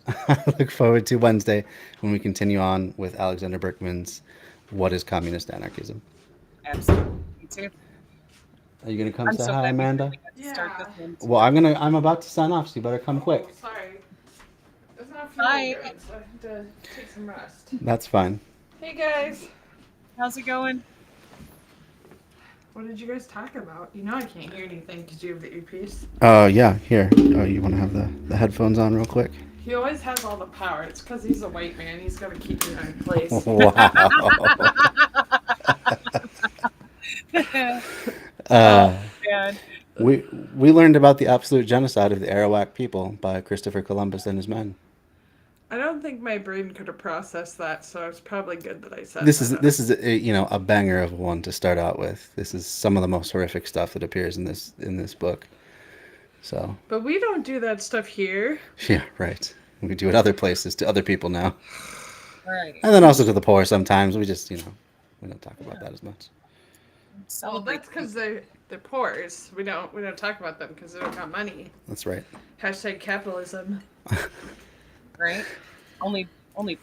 I look forward to Wednesday when we continue on with Alexander Berkman's "What is Communist Anarchism." Absolutely. Me too. Are you gonna come I'm say so hi, glad we Amanda? finally got to start this Yeah. one. Well, I'm about to sign off, so you better come quick. Oh, sorry. It's not Bye. feeling good, so I have to take some rest. That's fine. Hey guys. How's it going? What did you guys talk about? You know I can't hear anything because you have the earpiece. Oh yeah, here. Oh, you want to have the headphones on real quick? He always has all the power. It's because he's a white man. He's got to keep me in place. Wow. Oh, man. We learned about the absolute genocide of the Arawak people by Christopher Columbus and his men. I don't think my brain could have processed that, so it's probably good that I said This that. is a banger of one to start out with. This is some of the most horrific stuff that appears in this book. So But we don't do that stuff here. yeah, right. We do it other places to other people now, Right. and then also to the poor sometimes. We just we don't talk about that as much. Well, Celebrate. that's because they're poor. We don't talk about them because they don't got money. That's right. Hashtag capitalism. Right? Only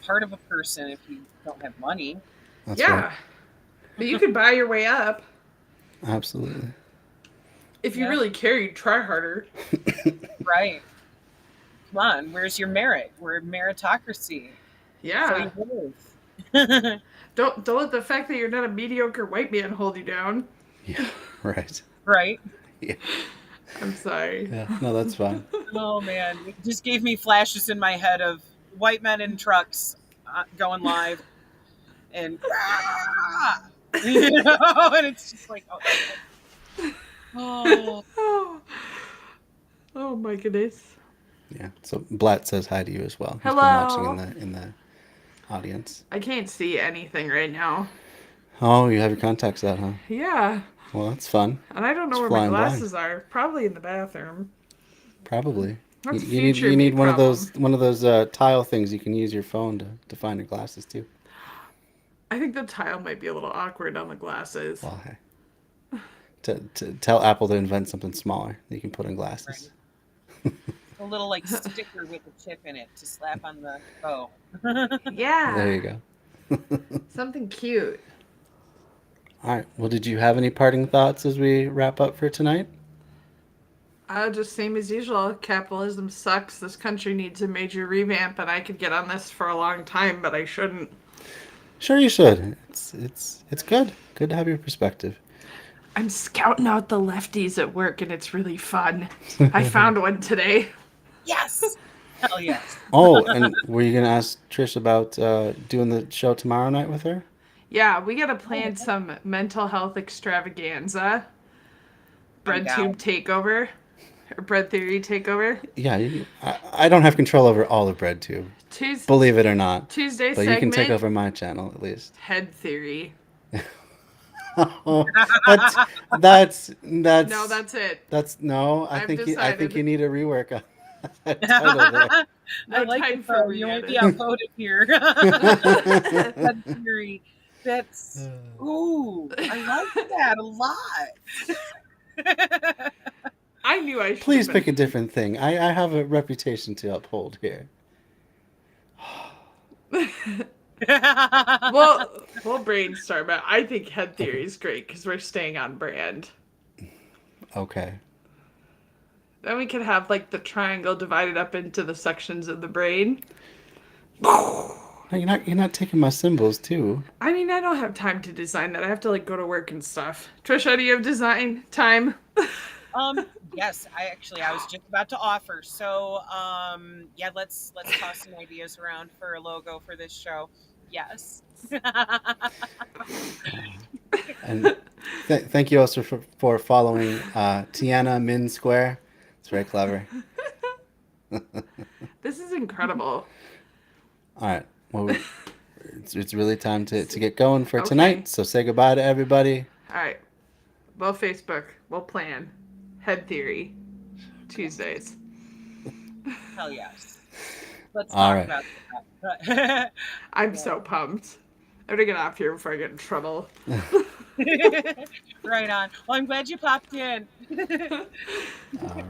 part of a person if you don't have money. That's Yeah. right. But you could buy your way up. Absolutely. If you Yeah. really care, you'd try harder. Right. Come on, where's your merit? We're a meritocracy. Yeah. So you live. Don't let the fact that you're not a mediocre white man hold you down. Yeah. Right. Right? Yeah. I'm sorry. Yeah. No, that's fine. Oh man, it just gave me flashes in my head of white men in trucks going live, and and it's just like, oh, Oh. Oh my goodness. Yeah. So Blatt says hi to you as well. He's Hello. been watching in the audience. I can't see anything right now. Oh, you have your contacts out, huh? Yeah. Well, that's fun. And I don't know It's where my flying blind. glasses are. Probably in the bathroom. Probably. That's You need future me one problem. of those tile things you can use your phone to find your glasses too. I think the tile might be a little awkward on the glasses. Well, hey. To tell Apple to invent something smaller that you can put in glasses. a little like sticker with a chip in it to slap on the bow. Yeah. There you go. Something cute. All right. Well, did you have any parting thoughts as we wrap up for tonight? Just same as usual. Capitalism sucks. This country needs a major revamp, and I could get on this for a long time, but I shouldn't. Sure, you should. It's good. Good to have your perspective. I'm scouting out the lefties at work, and it's really fun. I found one today. Yes. Hell yes. Oh, and were you gonna ask Trish about doing the show tomorrow night with her? Yeah, we gotta plan some mental health extravaganza. I'm Bread down. tube takeover. Or bread theory takeover. Yeah, I don't have control over all of BreadTube, believe it or not. Tuesday But you segment. can take over my channel at least. Head theory. Oh, that's No, that's it. that's no. I I've think I think decided. you need a rework on that title there. No I like time it for though. You might be re-edit. outvoted here. That theory. That's ooh, I like that a lot. I knew I should. Please pick a different thing. I have a reputation to uphold here. Well, we'll brainstorm it. I think head theory is great because we're staying on brand. Okay. Then we could have like the triangle divided up into the sections of the brain. No, you're not taking my symbols too. I mean, I don't have time to design that. I have to like go to work and stuff. Trisha, do you have design time? Yes, I was just about to offer. So, yeah, let's toss some ideas around for a logo for this show. Yes. And thank you also for following Tiana Min Square. It's very clever. This is incredible. All right. Well, it's really time to get going for Okay. tonight. So say goodbye to everybody. All right. Well, Facebook. We'll plan. Head theory. Tuesdays. Hell yes. Let's All talk right. about that. I'm so pumped. I'm gonna get off here before I get in trouble. Right on. Well, I'm glad you popped in. All right.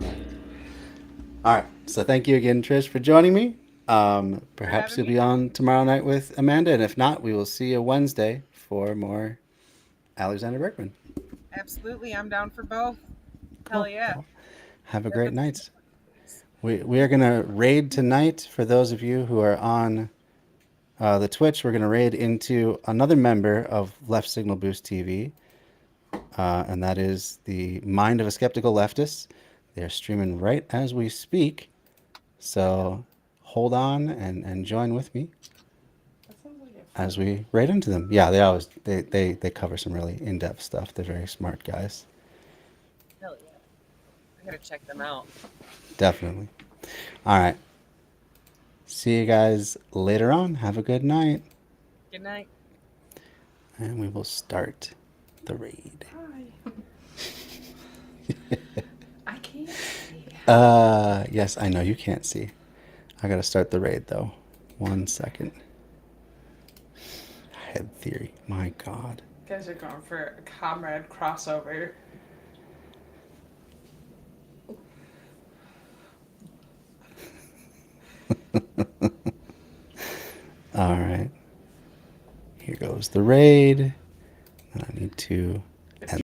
All right. So thank you again, Trish, for joining me. Perhaps having you'll be on tomorrow night with Amanda, and if not, we will see you Wednesday for more Alexander Berkman. Absolutely, I'm down for both. Hell yeah. Have a great night. We are gonna raid tonight. For those of you who are on the Twitch, we're gonna raid into another member of Left Signal Boost TV, and that is the Mind of a Skeptical Leftist. They're streaming right as we speak, so hold on and join with me as we raid into them. Yeah, they cover some really in-depth stuff. They're very smart guys. Hell yeah. I gotta check them out. Definitely. All right. See you guys later on. Have a good night. Good night. And we will start the raid. I can't see. Yes, I know you can't see. I gotta start the raid though. 1 second. Head theory. My God. You guys are going for a comrade crossover. All right. Here goes the raid. And I need to